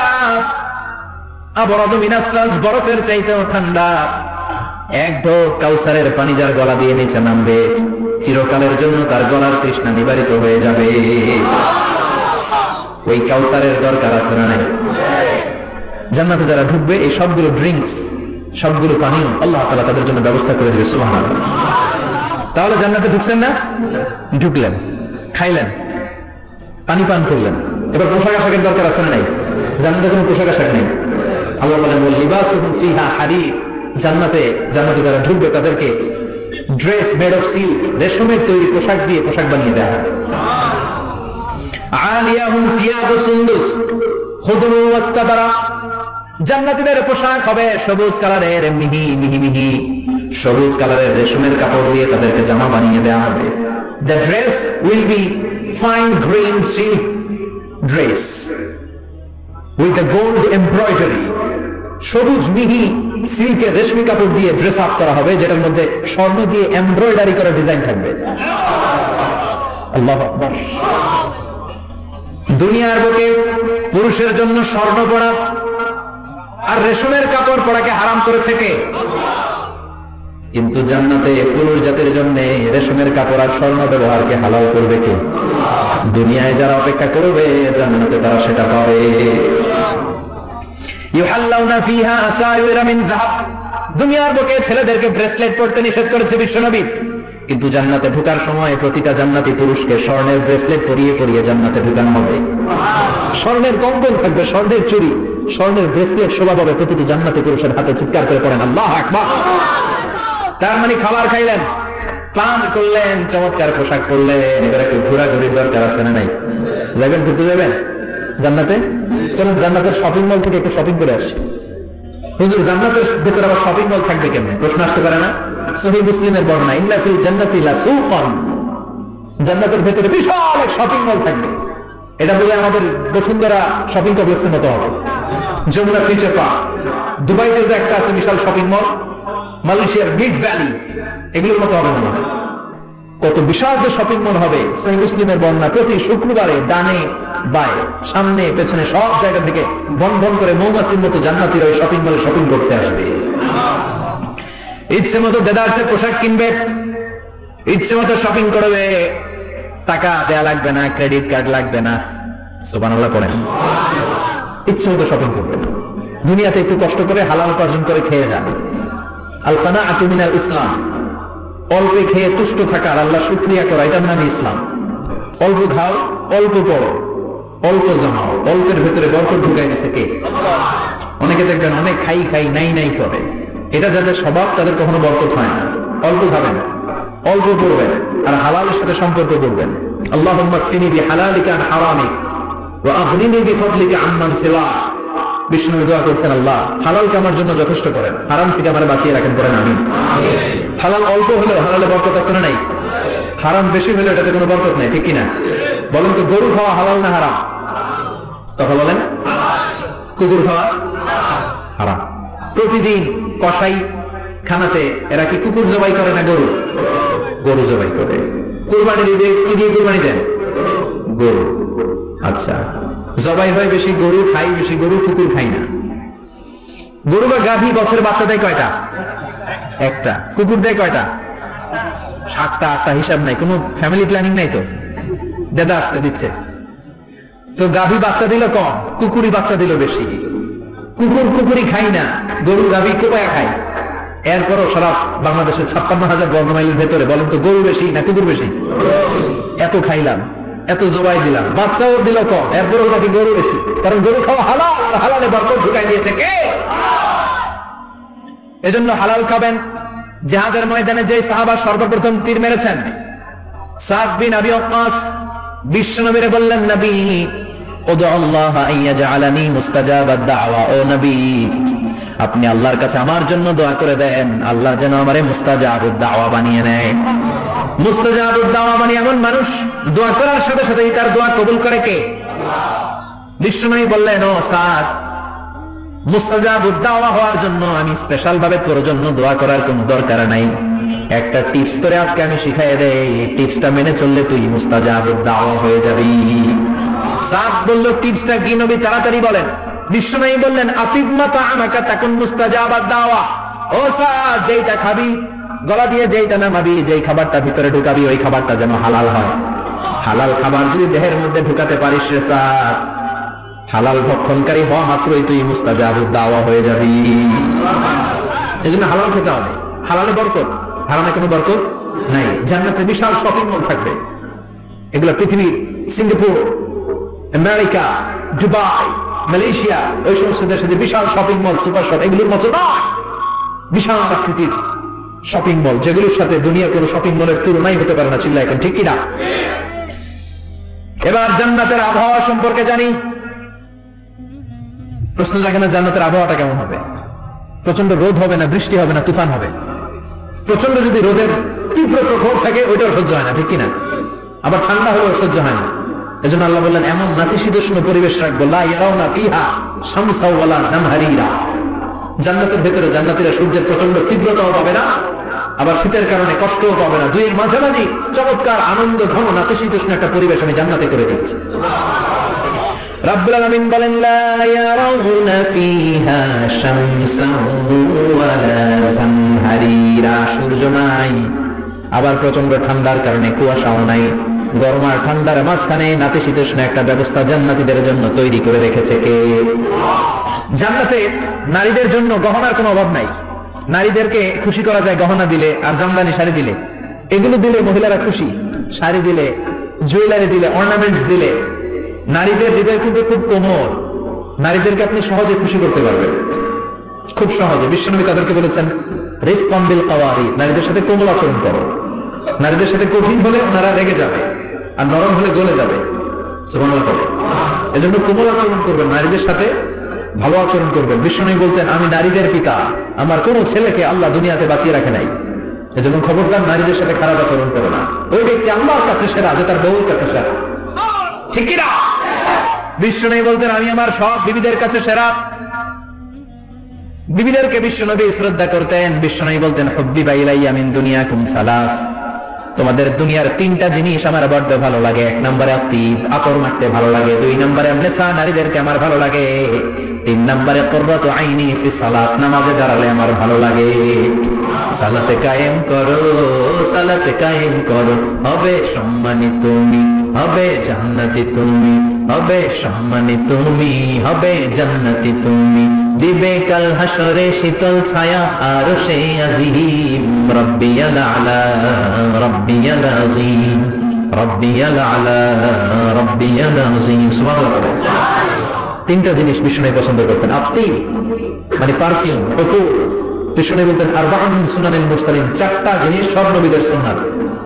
আবরাদু মিনাস সালজ বরফের চাইতেও ঠান্ডা এক ঢোক কাউসারের পানি যার গলা দিয়ে নিচে নামবে চিরকালের জন্য তার গলার তৃষ্ণা নিবারিত হয়ে যাবে ওই কাউসারের দরকার আছে না নাই জান্নাতে যারা ঢুকবে এই সবগুলো ড্রিঙ্কস সবগুলো পানীয় আল্লাহ তাআলা তাদের জন্য ব্যবস্থা করে দিবে সুবহানাল্লাহ তাহলে জান্নাতে ঢুকছেন না ঢুকলেন খাইলেন পানি পান করলেন এবার পোশাক আশাকের দরকার আছে না নাই জান্নাতে কোনো পোশাক আশাক নেই আল্লাহ বলেন ওয়াল লিবাসুহুম ফিহা হারির জান্নাতে যারা ঢুকবে তাদেরকে ড্রেস মেড অফ সিল্ক রেশমের তৈরি পোশাক দিয়ে পোশাক বানিয়ে দেওয়া হবে আলিয়াহুম সিয়াবু সুন্দুস খুদরু ওয়াস্তাবারাক জান্নাতীদের পোশাক হবে সবুজ কালারের মিহি মিহি মিহি সবুজ কালারের রেশমের কাপড় দিয়ে তাদেরকে জামা বানিয়ে দেওয়া হবে the dress will be fine green silk dress with a gold embroidery সবুজ মিহি সিল্কের রেশমি কাপড় দিয়ে ড্রেস আপ করা হবে যেটার মধ্যে স্বর্ণ দিয়ে এমব্রয়ডারি করা ডিজাইন থাকবে আল্লাহু আকবার দুনিয়ার বুকে পুরুষের জন্য স্বর্ণ পরা আর রেশমের কাপড় পরাকে হারাম করেছে কে কিন্তু জান্নাতে পুরুষ জাতির জন্য রেশমের কাপড় আর স্বর্ণ ব্যবহারকে হালাল করবে কে দুনিয়ায় যারা অপেক্ষা করবে জান্নাতে তারা সেটা পাবে ইউহাল্লাউনা ফিহা আসাইরা মিন যাহাব দুনিয়ার বুকে ছেলেদেরকে ব্রেসলেট পরতে নিষেধ করেছে বিশ্বনবী কিন্তু জান্নাতে ঢোকার সময় প্রতিটা জান্নাতি পুরুষকে স্বর্ণের ব্রেসলেট পরিয়ে পরিয়ে জান্নাতে ঢোকানো হবে স্বর্ণের কঙ্কন থাকবে স্বর্ণের চুড়ি স্বর্ণের ব্রেসলেট শোভা পাবে প্রতিটি জান্নাতি পুরুষের হাতে চিৎকার করে পড়েন আল্লাহু আকবার তার মানে খাবার খাইলেন পান করলেন চমৎকার পোশাক পরলেন এবার একটু ঘোরাঘুরির দরকার আছে না নাই যাবেন ঘুরতে যাবেন জান্নাতে চলেন জান্নাতের শপিং মল থেকে একটু শপিং করে আসি হুজুর জান্নাতের ভিতরে আবার শপিং মল থাকবে কেমনে প্রশ্ন আসতে পারে না সহিহ মুসলিমের বর্ণনা ইন্না ফিল জান্নাতি লাসুফান জান্নাতের ভিতরে বিশাল এক শপিং মল থাকবে এটা বলে আমাদের বসুন্ধরা শপিং কমপ্লেক্সের মতো হবে যমুনা ফিউচার পার্ক দুবাইতে যে একটা আছে বিশাল শপিং মল মালয়েশিয়ার মিড ভ্যালি এগুলোর মতো হবে না কত বিশাল যে শপিং মল হবে সহিহ মুসলিমের বর্ণনা প্রতি শুক্রবারে ডানে বায়ে সামনে পেছনে সব জায়গা থেকে বন বন করে মৌমাছির মতো জান্নাতীরা ওই শপিং মলে শপিং করতে আসবে ইচ্ছে মতো দেদারসের পোশাক কিনবে ইচ্ছে মতো শপিং করবে টাকা দেয়া লাগবে না ক্রেডিট কার্ড লাগবে না সুবহানাল্লাহ পড়েন ইচ্ছে মতো শপিং করবে দুনিয়াতে একটু কষ্ট করে হালাল উপার্জন করে খেয়ে যান আল কানাআতু মিনাল ইসলাম অল্পে খেয়ে তুষ্ট থাকা আর আল্লাহ শুকরিয়া করা, এটার নামই ইসলাম। অল্প খাও, অল্প পড়ো, অল্প জমাও, অল্পের ভেতরে বরকত ঢুকাই দিছে কে? অনেকে দেখবেন অনেক খাই খাই নাই নাই করে, এটা যাদের স্বভাব তাদের কখনো বরকত হয় না। অল্প খাবেন, অল্প পড়বেন, আর হালালের সাথে সম্পর্ক করবেন। আল্লাহুম্মা কফিনি বিহালালিকা আন হারামিক ওয়া আগনিনি বিফadলিকা আম্মান সিওয়া। বিষ্ণু দোয়া করতেন, আল্লাহ হালালকে আমার জন্য যথেষ্ট করেন, হারাম থেকে আমারে বাঁচিয়ে রাখেন, করেন আমিন। হালাল অল্প হলেও হালালে বরকত আছে না নাই? হারাম বেশি হলে এটাতে কোনো বরকত নাই, ঠিক কিনা? বলেন তো, গরু খাওয়া হালাল না হারাম? কথা বলেন। কুকুর খাওয়া হারাম। প্রতিদিন কসাই খানাতে এরা কি কুকুর জবাই করে না গরু? গরু জবাই করে। কুরবানির ঈদে কি দিয়ে কুরবানি দেন? গরু। আচ্ছা, জবাই হয় বেশি গরু, খাই বেশি গরু, কুকুর খাই না। গরু বা গাভী বছরে বাচ্চা দেয় কয়টা? একটা। কুকুর দেয় কয়টা? 7টা 8টা, হিসাব নাই, কোনো ফ্যামিলি প্ল্যানিং নাই তো, দাদা আসতে দিচ্ছে। তো গাভী বাচ্চা দিল কম, কুকুরই বাচ্চা দিল বেশি। কুকুরই খাই না, গরু গাভী কোপায়া খায়। এরপরও সারা বাংলাদেশের 56,000 বর্গমাইলের ভেতরে বলেন তো, গরু বেশি না কুকুর বেশি? এত খাইলাম, এত জবাই দিলাম, বাচ্চাও দিল কম, এরপরেও নাকি গরু বেশি। কারণ গরু খাওয়া হালাল, আর হালালে বরকত ঢুকাই দিয়েছে কে? এজন্য হালাল খাবেন। জিহাদের ময়দানে যে সাহাবা সর্বপ্রথম তীর মেরেছেন, সাদ বিন আবি ওয়াক্কাস, বিশ্বনবীরে বললেন, নবী উদউ আল্লাহ আইয়াজআলানি মুস্তাজাবাদ দাওয়া। ও নবী, আপনি আল্লাহর কাছে আমার জন্য দোয়া করে দেন, আল্লাহ যেন আমারে মুস্তাজাবুদ দাওয়া বানিয়ে নেয়। মুস্তাজাবুদ দাওয়া মানে এমন মানুষ, দোয়া করার সাথে সাথেই তার দোয়া কবুল করে কে? বিশ্বনবী বললেন, ও সাদ, মুস্তাজাবুদ দাওয়া হওয়ার জন্য আমি স্পেশাল ভাবে তোর জন্য দোয়া করার কোনো দরকার নাই। একটা টিপস করে আজকে আমি শিখাইয়ে দেই, এই টিপসটা মেনে চললে তুই মুস্তাজাবুদ দাওয়া হয়ে যাবি। সাদ বলল, টিপসটা কি নবী? তাড়াতাড়ি বলেন। বিশ্বনবী বললেন, আতিবমা তাআমাকা তাকুন মুস্তাজাবাদ দাওয়া। ও সাদ, যেইটা খাবি, গলা দিয়ে যেইটা নামাবি, যেই খাবারটা ভিতরে ঢুকাবি, ওই খাবারটা যেন হালাল হয়। হালাল খাবার যদি দেহের মধ্যে ঢুকাতে পারিস রে সাদ, হালাল ভক্ষণকারী হওয়া মাত্রই তুই মুস্তাজাবুদ দাওয়া হয়ে যাবি। এজন্য হালাল খেতে হবে। হালালে বরকত, হারামে কোনো বরকত নাই। জান্নাতে বিশাল শপিং মল থাকবে, এগুলো পৃথিবীর সিঙ্গাপুর, আমেরিকা, দুবাই, মালয়েশিয়া, ওই সমস্ত দেশে যে বিশাল শপিং মল, সুপার শপ, এগুলোর মতো নয়। বিশাল আকৃতির শপিং মল, যেগুলোর সাথে দুনিয়ার কোনো শপিং মলের তুলনাই হতে পারে না। চিল্লা এখন ঠিক কিনা? এবার জান্নাতের আবহাওয়া সম্পর্কে জানি। প্রশ্ন জাগে না, জান্নাতের আবহাওয়াটা কেমন হবে? প্রচন্ড রোদ হবে না, বৃষ্টি হবে না, তুফান হবে? প্রচন্ড যদি রোদের তীব্র প্রখর থাকে, ওইটাও সহ্য হয় না, ঠিক কিনা? আবার ঠান্ডা হলেও সহ্য হয় না। এজন্য আল্লাহ বললেন, এমন নাতিশীতোষ্ণ পরিবেশ রাখবো, লা ইয়ারাউনা ফিহা শামসা ওয়ালা জামহারিরা। জান্নাতের ভেতরে জান্নাতীরা সূর্যের প্রচন্ড তীব্রতাও পাবে না, আবার শীতের কারণে কষ্টও পাবে না। দুইয়ের মাঝামাঝি চমৎকার আনন্দ ঘন নাতিশীতোষ্ণ একটা পরিবেশ আমি জান্নাতে করে দিচ্ছি। রাব্বুল আলামিন বলেন, লা ইয়ারাউনা ফিহা শামসা ওয়ালা জামহারিরা। সূর্য নাই, আবার প্রচন্ড ঠান্ডার কারণে কুয়াশাও নাই। গরম আর ঠান্ডার মাঝখানে নাতিশীতোষ্ণ একটা ব্যবস্থা জান্নাতীদের জন্য তৈরি করে রেখেছে কে? জান্নাতে নারীদের জন্য গহনার কোনো অভাব নাই। নারীদেরকে খুশি করা যায় গহনা দিলে আর জামদানি শাড়ি দিলে। এগুলো দিলে মহিলারা খুশি। শাড়ি দিলে, জুয়েলারি দিলে, অর্নামেন্টস দিলে। নারীদের হৃদয় কিন্তু খুব কোমল, নারীদেরকে আপনি সহজে খুশি করতে পারবেন, খুব সহজে। বিশ্বনবী তাদেরকে বলেছেন, রিফকাম বিল কাওয়ারি, নারীদের সাথে কোমল আচরণ করো। নারীদের সাথে কঠিন হলে ওনারা রেগে যাবে, আর নরম হলে গলে যাবে। সুবহানাল্লাহ। এজন্য কোমল আচরণ করবেন, নারীদের সাথে ভালো আচরণ করবেন। বিশ্বনবী বলতেন, আমি নারীদের পিতা, আমার কোন ছেলেকে আল্লাহ দুনিয়াতে বাঁচিয়ে রাখে নাই। এজন্য খবরদার নারীদের সাথে খারাপ আচরণ করো না। ওই ব্যক্তি আল্লাহর কাছে সেরা যে তার বউয়ের কাছে সেরা, ঠিক কি না? বিশ্বনবী বলতেন, আমি আমার সব বিবিদের কাছে সেরা। বিবিদেরকে বিশ্বনবী শ্রদ্ধা করতেন। বিশ্বনবী বলতেন, হুব্বিবা ইলাইয়া মিন দুনিয়াকুম সালাস, তোমাদের দুনিয়ার 3টা জিনিস আমার বড্ড ভালো লাগে। 1 নম্বরে আতিব, আতর মারতে ভালো লাগে। 2 নম্বরে নিসা, নারীদেরকে আমার ভালো লাগে। 3 নম্বরে কুররাতু আইনি ফি সালাত, নামাজে দাঁড়ালে আমার ভালো লাগে। সালাতে কায়েম করো, সালাতে কায়েম করো, হবে সম্মানিত তুমি, হবে জান্নাতি তুমি। হবে সম্মানী তুমি, হবে জান্নাতি তুমি, দিবে কাল হাসরে শীতল ছায়া আরশে আজিম। রব্বিয়াল আলা রব্বিয়াল আযীম রব্বিয়াল আলা রব্বিয়াল আযীম। সুবহানাল্লাহ। তিনটা জিনিস বিষ্ণু পছন্দ করতেন। আপনি মানে পারফিউম, উতুর। বিষ্ণু বলতেন আরবাউন মিন সুনানিল মুরসালিন, চারটা জিনিস সব নবীদের সুন্নাত।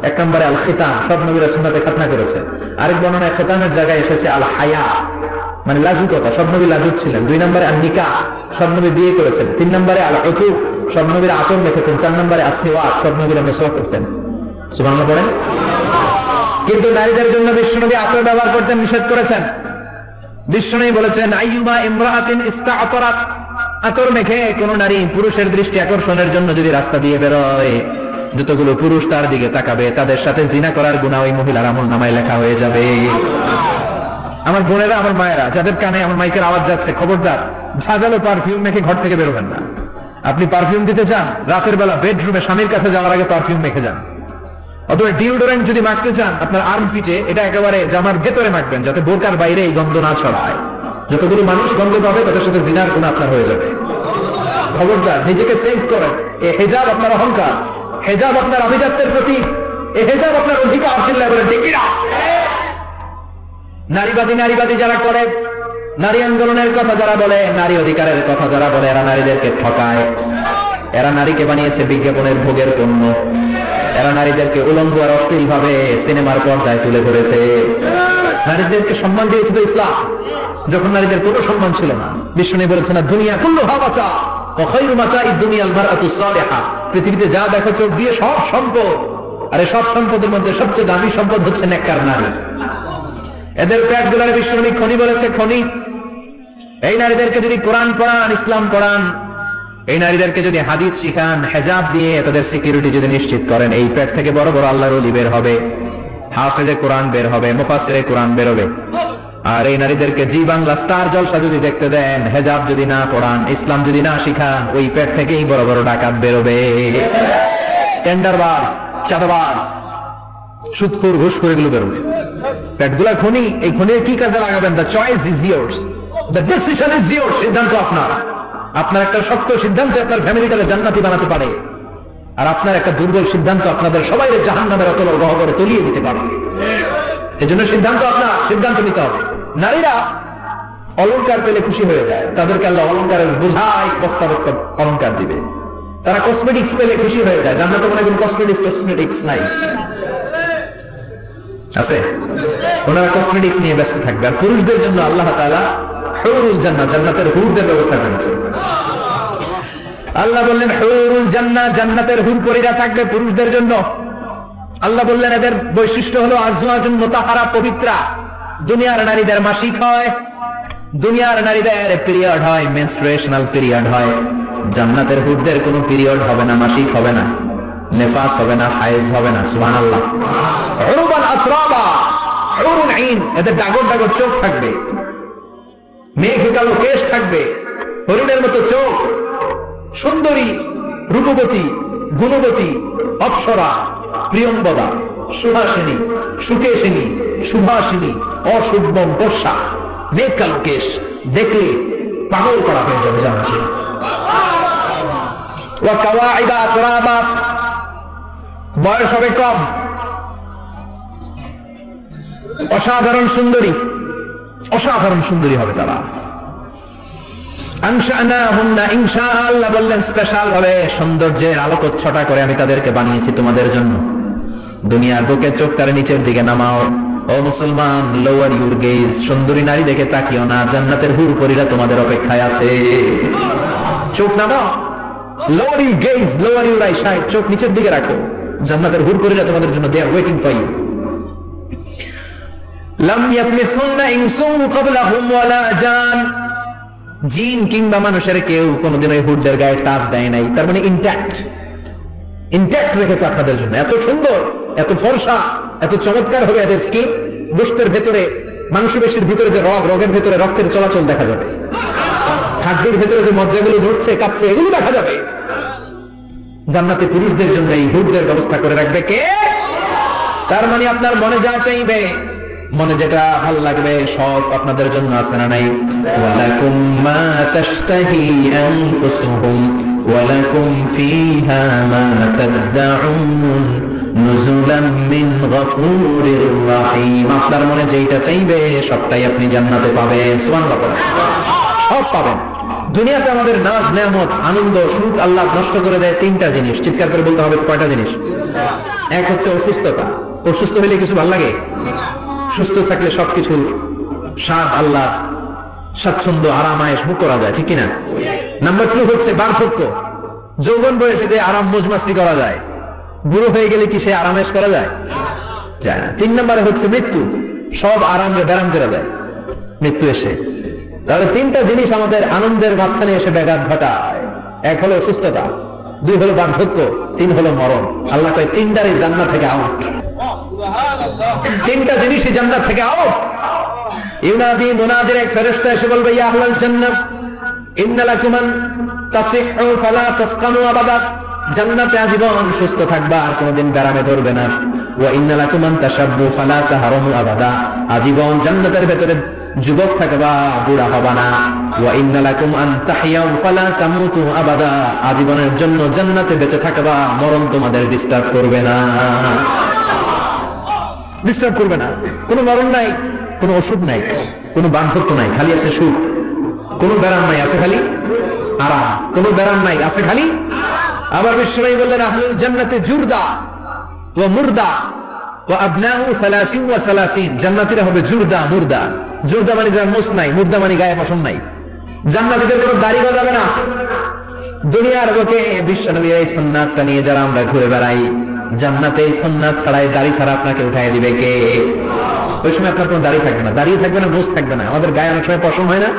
এক নম্বরে আল খিতান, সব নবীরা সুন্নাতে খাতনা করেছে। আরেক বর্ণনায় খিতানের জায়গায় এসেছে আল হায়া, মানে লাজুকতা, সব নবী লাজুক ছিলেন। দুই নম্বরে আল নিকাহ, সব নবী বিয়ে করেছেন। তিন নম্বরে আল উতুর, সব নবীরা আতর মেখেছেন। চার নম্বরে আসওয়াক, সব নবীরা মিসওয়াক করতেন। সুবহানাল্লাহ পড়েন। কিন্তু নারীদের জন্য বিশ্বনবী আতর ব্যবহার করতে নিষেধ করেছেন। বিশ্বনবী বলেছেন আইয়ুমা ইমরাআতিন ইস্তাআতারাত, আতর মেখে কোন নারী পুরুষের দৃষ্টি আকর্ষণের জন্য যদি রাস্তা দিয়ে বেরোয়, যতগুলো পুরুষ তার দিকে তাকাবে তাদের সাথে জিনা করার গুনাহ ওই মহিলার আমলনামায় লেখা হয়ে যাবে। আমার বোনেরা, আমার মায়েরা, যাদের কানে আমার মাইকের আওয়াজ যাচ্ছে, খবরদার ঝাঁঝালো পারফিউম মেখে ঘর থেকে বেরোবেন না। আপনি পারফিউম দিতে চান, রাতের বেলা বেডরুমে স্বামীর কাছে যাওয়ার আগে পারফিউম মেখে যান। অথবা ডিওডোরেন্ট যদি মাখতে চান, আপনার আর্মপিটে এটা একেবারে জামার ভেতরে মাখবেন, যাতে বোরকার বাইরে এই গন্ধ না ছড়ায়। যতগুলো মানুষ গন্ধ পাবে তাদের সাথে জিনার গুনাহ আপনার হয়ে যাবে। খবরদার, নিজেকে সেভ করেন। এই হিজাব আপনার অহংকার, হিজাব আপনার আভিজাত্যের প্রতীক, এই হিজাব আপনার অধিকার। চিল্লায় বলেন ঠিক কিনা? নারীবাদী যারা করে, নারী আন্দোলনের কথা যারা বলে, নারী অধিকারের কথা যারা বলে, এরা নারীদেরকে ঠকায়। এরা নারীকে বানিয়েছে বিজ্ঞাপনের ভোগের পণ্য। এরা নারীদেরকে উলঙ্গ আর অশ্লীল ভাবে সিনেমার পর্দায় তুলে ধরেছে। নারীদেরকে সম্মান দিয়েছে তো ইসলাম, যখন নারীদের কোনো সম্মান ছিল না। বিষ্ণু বলেছেন না, দুনিয়া কুল্লুহা মাতা ওয়া খায়রু মাতাঈদ দুনিয়াল মারআতুস সালিহা, পৃথিবীতে যা দেখো চোখ দিয়ে সব সম্পদ, আর এই সব সম্পদের মধ্যে সবচেয়ে দামি সম্পদ হচ্ছে নেককার নারী। এদের পেটগুলোর বিষ্ণু খনি বলেছে, খনি। এই নারীদেরকে যদি কোরআন পড়ান, ইসলাম পড়ান, এই নারীদেরকে যদি হাদিস শিখান, হেজাব দিয়ে তাদের সিকিউরিটি যদি নিশ্চিত করেন, এই পেট থেকে বড় বড় আল্লাহর ওলি বের হবে, হাফেজে কোরআন বের হবে, মুফাসসিরে কোরআন বের হবে। আর এই নারীদেরকে জি বাংলা স্টার জলসা যদি দেখতে দেন, হেজাব যদি না পড়ান, ইসলাম যদি না শিখান, ওই পেট থেকেই বড় বড় ডাকাত বেরোবে, টেন্ডারবাজ, চাঁদাবাজ, সুদখোর, ঘুষখোর, এগুলো বেরোবে। পেটগুলা খনি, এই খনির কি কাজে লাগাবেন? The choice is years, the decision is years. সিদ্ধান্ত আপনার। আপনার একটা শক্ত সিদ্ধান্ত আপনার ফ্যামিলিটাকে জান্নাতি বানাতে পারে, আর আপনার একটা দুর্বল সিদ্ধান্ত আপনাদের সবাই জাহান্নামের অতল গহ্বরে তলিয়ে দিতে পারে। এজন্য সিদ্ধান্ত আপনার, সিদ্ধান্ত নিতে হবে। নারীরা অলংকার পেলে খুশি হয়ে যায়, তাদেরকে আল্লাহ অলংকারের বোঝায় বস্তা বস্তা অলংকার দিবে। তারা কসমেটিক্স পেলে খুশি হয়ে যায়। জান্নাতে মনে কোন কসমেটিক্স নাই, আছে? ওনারা কসমেটিক্স নিয়ে ব্যস্ত থাকবে। আর পুরুষদের জন্য আল্লাহ তাআলা হুরুল জান্নাহ, জান্নাতের হুরদের ব্যবস্থা করেছে। আল্লাহ বললেন হুরুল জান্নাহ, জান্নাতের হুরপরীরা থাকবে পুরুষদের জন্য। আল্লাহ বললেন এদের বৈশিষ্ট্য হলো আজওয়াজুন মুতাহহারা, পবিত্রা। দুনিয়ার নারীদের মাসিক হয়, দুনিয়ার নারীদের পিরিয়ড হয়, মেনস্ট্রুয়েশনাল পিরিয়ড হয়। জান্নাতের হুরদের কোনো পিরিয়ড হবে না, মাসিক হবে না, নেফাস হবে না, হায়েজ হবে না। সুবহানাল্লাহ। উরবান আতরাবা, হুরুন আইন, এদের ডাগর ডাগর চোখ থাকবে, মেঘে কালো কেশ থাকবে, হরিণের মতো চোখ, সুন্দরী, রূপবতী, গুণবতী, অপ্সরা, প্রিয়ম্বদা, সুহাসিনী, সুকেশিনী, সুভাসিনী, অশুভম বর্ষা, মেঘ কালো কেশ, দেখলে পাগল করা হয়ে যাবে জান্নাতে। ওয়া কাওয়াইবা আতরাবা, বয়স হবে কম, অসাধারণ সুন্দরী, অসাধারণ সুন্দরী হবে তারা। আনশানাহুন্না ইনশাআল্লাহ বললেন স্পেশাল ভাবে সৌন্দর্যের আলোকচ্ছটা করে আমি তাদেরকে বানিয়েছি তোমাদের জন্য। দুনিয়ার বুকে চোখটারে নিচের দিকে নামাও। ও মুসলমান, লোয়ার ইউর গেজ, সুন্দরী নারী দেখে তাকিও না, জান্নাতের হুরপরীরা তোমাদের অপেক্ষায় আছে। চোখ নামাও, lower your gauge, lower your eyesight, চোখ নিচের দিকে রাখো, জান্নাতের হুরপরীরা তোমাদের জন্য দে আর ওয়েটিং ফর ইউ। লাম ইয়াতমিসুন্না ইনসুন ক্বাবলাহুম ওয়ালা জান, জিন কিংবা মানুষের কেউ কোনোদিন ওই হুরদের গায়ে টাচ দেয় নাই। তার মানে ইনট্যাক্ট রেখেছে আপনাদের জন্য। এত সুন্দর, এত ফর্সা, এত চমৎকার হবে এদের স্কিন। গোশতের ভেতরে, মাংসপেশির ভিতরে যে রগের ভেতরে রক্তের চলাচল দেখা যাবে, হাড্ডির ভেতরে যে মজ্জাগুলো নড়ছে কাঁপছে এগুলো দেখা যাবে। জান্নাতে পুরুষদের জন্য এই হুরদের ব্যবস্থা করে রাখবে কে? তার মানে আপনার মনে যা চাইবে মনে যেটা ভালো লাগবে সব আপনাদের জন্য আছে না নাই? ওয়ালাকুম মা তাশতাহি আনফুসুহুম ওয়ালাকুম ফিহা মা তাদউন নুজুলাম মিন গফুরির রহিম। আপনার মনে যেটা চাইবে সবটাই আপনি জান্নাতে পাবেন। সুবহানাল্লাহ, সব পাবেন। দুনিয়াতে আমাদের নাজ নেয়ামত আনন্দ সুখ আল্লাহ নষ্ট করে দেয় তিনটা জিনিস। চিৎকার করে বলতে হবে কয়টা জিনিস? এক হচ্ছে অসুস্থতা। অসুস্থ হলে কিছু ভালো লাগে? সুস্থ থাকলে সবকিছুর স্বাদ আল্লাহ স্বাচ্ছন্দ্য আরামায়েশ ভোগ করা যায়, ঠিক কিনা? নাম্বার 2 হচ্ছে বার্ধক্য। যৌবন বয়সে যে আরাম মজমাস্তি করা যায়, বুড়ো হয়ে গেলে কি সে আরামেশ করা যায়? যায় না। 3 নম্বরে হচ্ছে মৃত্যু। সব আরামে ব্যারাম করে দেয় মৃত্যু এসে। তাহলে তিনটা জিনিস আমাদের আনন্দের মাঝখানে এসে ব্যাঘাত ঘটায়। এক হলো অসুস্থতা, 2 হলো বার্ধক্য, 3 হলো মরণ। আল্লাহ কয় তিনটারই জান্নাত থেকে আউট। তিনটা জিনিসই জান্নাত থেকে আউট। ইউনাদি মুনাদির এক ফেরেশতা এসে বলবে, ইয়া আহলাল জান্নাহ ইন্না লাকুম আন তাসিহু ফালা তাসকামু আবাদা। জান্নাতে আজীবন সুস্থ থাকবা, আর কোনোদিন ব্যারামে ধরবে না। ওয়া ইন্না লাকুম আন তাশাব্বু ফালা তাহরামু আবাদা। আজীবন জান্নাতের ভেতরে যুবক থাকবা, বুড়া হবা না। ওয়া ইন্না লাকুম আন তাহইয়াউ ফালা তামুতু আবাদা। আজীবনের জন্য জান্নাতে বেঁচে থাকবা, মরণ তোমাদের ডিস্টার্ব করবে না। ডিস্টার্ব করবে না। কোনো মরণ নাই, কোনো ওষুধ নাই, কোনো বার্ধক্য নাই, খালি আছে সুখ। কোনো ব্যারাম নাই, আছে খালি আরাম। কোনো ব্যারাম নাই, আছে খালি। আবার বিশ্বনবী বললেন, আহলুল জান্নাতে জুরদা ওয়া মুরদা ওয়া আবনাউ 30 ওয়া 30। জান্নাতীরা হবে জুরদা মুরদা। জুরদা মানে যার মুছ নাই, মুরদা মানে গায়ে পশম নাই। জান্নাতীদের কোনো দাড়ি গজাবে না। দুনিয়ার বুকে বিশ্বনবীর এই সুন্নাতটা নিয়ে যারা আমরা ঘুরে বেড়াই, জান্নাতে এই সুন্নাত ছাড়াই দাড়ি ছাড়া আপনাকে উঠায় দিবে কে? ওই সময় আপনার কোনো দাড়ি থাকবে না, দাঁড়িয়ে থাকবে না, মুছ থাকবে না। আমাদের গায়ে অনেক সময় পশম হয় না,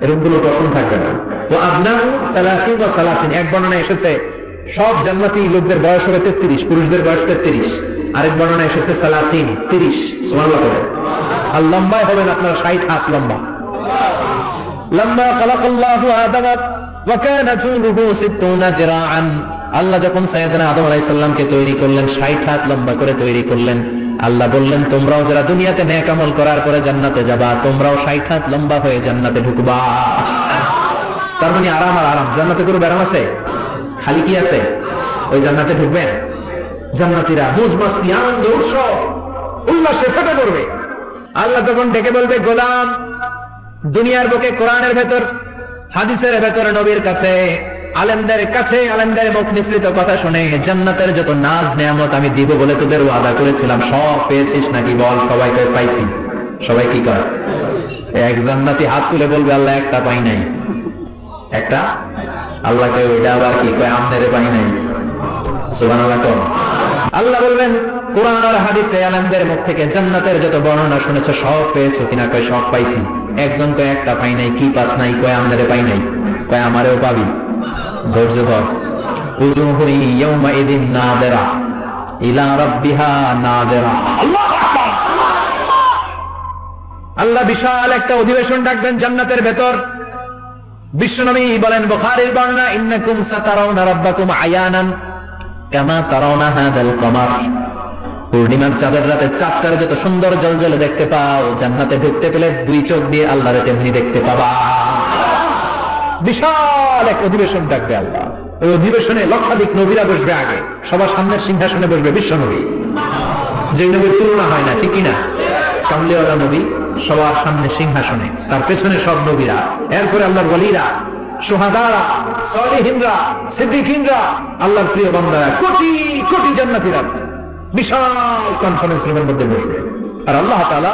এরকম কোনো পশম থাকবে না। ও আবনাউ 30 ওয়া 30। এক বর্ণনা এসেছে সব জান্নাতি লোকদের বয়স হবে 33, পুরুষদের বয়স 33। আরেক বর্ণনা এসেছে 30। সুবহানাল্লাহ করে। আর লম্বায় হবেন আপনারা 60 হাত লম্বা। লম্বা খালাকাল্লাহু আদম ওয়া কানা তুলুহু 60 যিরাআন। আল্লাহ যখন সাইয়েদনা আদম আলাইহিস সালামকে তৈরি করলেন, 60 হাত লম্বা করে তৈরি করলেন। আল্লাহ বললেন, তোমরাও যারা দুনিয়াতে নেক আমল করার পরে জান্নাতে যাবা, তোমরাও 60 হাত লম্বা হয়ে জান্নাতে ঢুকবা। তার মানে আরাম আর আরাম। জান্নাতে কোনো ব্যারাম আছে? খালি কি আছে? ওই জান্নাতে ঢুকবেন, জান্নাতীরা মুজ মাস্তি আনন্দ উৎসব উল্লাসে ফেটে পড়বে। আল্লাহ তখন ডেকে বলবে, গোলাম, দুনিয়ার বুকে কোরআনের ভেতর হাদিসের ভেতর নবীর কাছে আলেমদের কাছে আলেমদের মুখ নিঃসৃত কথা শুনে জান্নাতের যত নাজ নেয়ামত আমি দিব বলে তোদের ওয়াদা করেছিলাম, সব পেয়েছিস নাকি বল? সবাইকে পাইছি। সবাই কি করে? এক জান্নাতি হাত তুলে বলবে, আল্লাহ একটা পাই নাই। একটা আল্লাহকে ওইটা আবার কি কয়? আমনেরে পাই নাই। সুবহানাল্লাহ। আল্লাহ বলবেন, কোরআন আর হাদিসে আলেমদের মুখ থেকে জান্নাতের যত বর্ণনা শুনেছো সব পেয়েছো কিনা? কয় সব পাইছি। একজন কয় একটা পাই নাই। কি পাস নাই? কয় আমনেরে পাই নাই। কয় আমারেও পাবি। ধৈর্য ধর। উজুহু ইয়াউমাইদিন নাযিরা ইলা রাব্বিহা নাযিরা। আল্লাহু আকবার। আল্লাহ বিশাল একটা অধিবেশন ডাকবেন জান্নাতের ভেতর। বিশ্বনবী বলেন, বুখারীর বর্ণনা, ইন্নাকুম সাতারাউনা রাব্বাকুম আয়ানান কামা তারাউনা হাযাল কমার। পূর্ণিমার চাঁদের রাতে চাঁদটারে যত সুন্দর জ্বলজ্বলে দেখতে পাও, জান্নাতে ঢুকতে পেলে 2 চোখ দিয়ে আল্লাহরে তেমনি দেখতে পাবা। বিশাল এক অধিবেশন ডাকবে আল্লাহ। ওই অধিবেশনে লক্ষাধিক নবীরা বসবে। আগে সবার সামনের সিংহাসনে বসবে বিশ্বনবী, যে নবীর তুলনা হয় না, ঠিক কিনা? কামলিওয়ালা নবী সবার সামনে সিংহাসনে, তার পেছনে সব নবীরা, এরপরে আল্লাহর ওয়ালিরা, শুহাদারা, সালিহিনরা, সিদ্দিকিনরা, আল্লাহর প্রিয় বান্দারা, কোটি কোটি জান্নাতীরা বিশাল কনফারেন্স রুমের মধ্যে বসবে। আর আল্লাহ তাআলা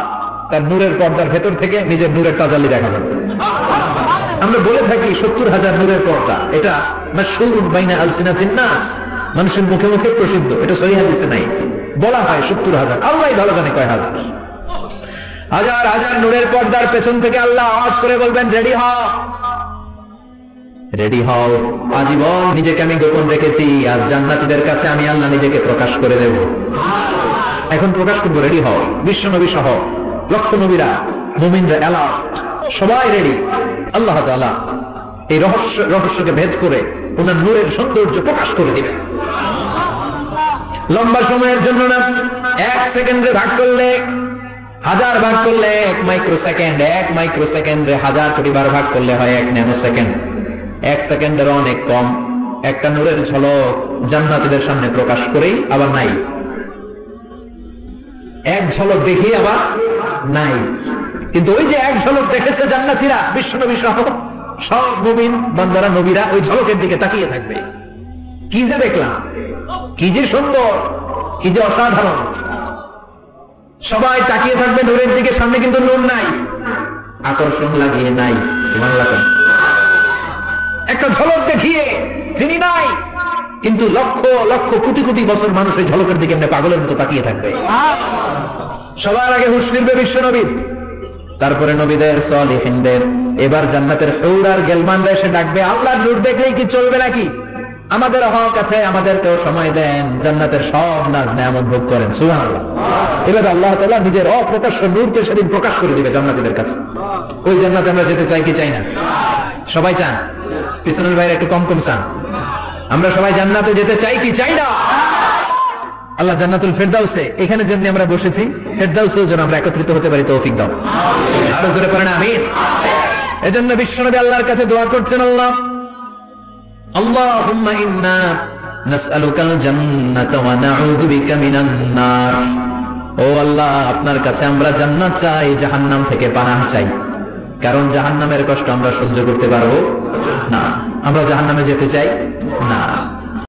তার নূরের পর্দার ভেতর থেকে নিজের নূরের তাজাল্লি দেখাবেন। আমরা বলে থাকি 70,000 নূরের পর্দা, এটা মাশহুরুন বাইনা আলসিনাতিন নাস, মানুষের মুখে মুখে প্রসিদ্ধ। এটা সহিহ হাদিসে নাই। বলা হয় 70,000, আল্লাহই ভালো জানে কয় হাজার। হাজার হাজার নূরের পর্দার পেছন থেকে আল্লাহ আওয়াজ করে বলবেন, রেডি হও, রেডি হও। আজীবন নিজেকে আমি গোপন রেখেছি, আজ জান্নাতীদের কাছে আমি আল্লাহ নিজেকে প্রকাশ করে দেব। এখন প্রকাশ করবো, রেডি হও। বিশ্বনবী সহ লক্ষ নবীরা, মুমিনরা অ্যালার্ট, সবাই রেডি। আল্লাহ তাআলা এই রহস্যকে ভেদ করে ওনার নূরের সৌন্দর্য প্রকাশ করে দিবেন। লম্বা সময়ের জন্য না, 1 সেকেন্ডে ভাগ করলে হাজার ভাগ করলে 1 মাইক্রোসেকেন্ড, 1 মাইক্রোসেকেন্ডে 1000 কোটি বার ভাগ করলে হয় 1 ন্যানো সেকেন্ড। 1 সেকেন্ডের অনেক কম একটা নূরের ঝলক জান্নাতীদের সামনে প্রকাশ করেই আবার নাই, এক ঝলক দেখি আবার নাই। কিন্তু ওই যে এক ঝলক দেখেছে জান্নাতীরা, বিশ্বনবী সহ সব মুমিন বান্দারা নবীরা ওই ঝলকের দিকে তাকিয়ে থাকবে। কি যে দেখলাম, কি যে সুন্দর, কি যে অসাধারণ। সবাই তাকিয়ে থাকবে নূরের দিকে, সামনে কিন্তু নূর নাই, আকর্ষণ লাগিয়ে নাই। সুবহানাল্লাহ। একটা ঝলক দেখিয়ে তিনি নাই, কিন্তু লক্ষ লক্ষ কোটি কোটি বছর মানুষ ওই ঝলকের দিকে এমনি পাগলের মতো তাকিয়ে থাকবে। সবার আগে হুঁশ ফিরবে বিশ্ব নবীর, তারপরে নবীদের, সালিহিনদের। এবার জান্নাতের হুর আর গেলমানরা এসে ডাকবে, আল্লাহর নূর দেখলেই কি চলবে নাকি? আমাদের হক আছে, আমাদেরকেও সময় দেন, জান্নাতের সব নাজ নেয়ামত ভোগ করেন। সুবহানাল্লাহ। এবার আল্লাহ তাআলা নিজের অপ্রকাশ্য নূরকে সেদিন প্রকাশ করে দিবে জান্নাতীদের কাছে। ওই জান্নাতে আমরা যেতে চাই কি চাই না? সবাই চান? পিছনের ভাইরা একটু কম কম চান। আমরা সবাই জান্নাতে যেতে চাই কি চাই না? আল্লাহ জান্নাতুল ফেরদাউসে, এখানে যেমনি আমরা বসেছি, ফেরদাউসেও যেন আমরা একত্রিত হতে পারি, তৌফিক দাও। আরো জোরে পড়েন আমিন। এজন্য বিশ্বনবী আল্লাহর কাছে দোয়া করছেন, আল্লাহ আল্লাহুম্মা ইন্না নাসআলুকাল জান্নাতা ওয়া নাউযু বিকা মিনান নার। ও আল্লাহ, আপনার কাছে আমরা জান্নাত চাই, জাহান্নাম থেকে পানাহ চাই। কারণ জাহান্নামের কষ্ট আমরা সহ্য করতে পারবো না, আমরা জাহান্নামে যেতে চাই না।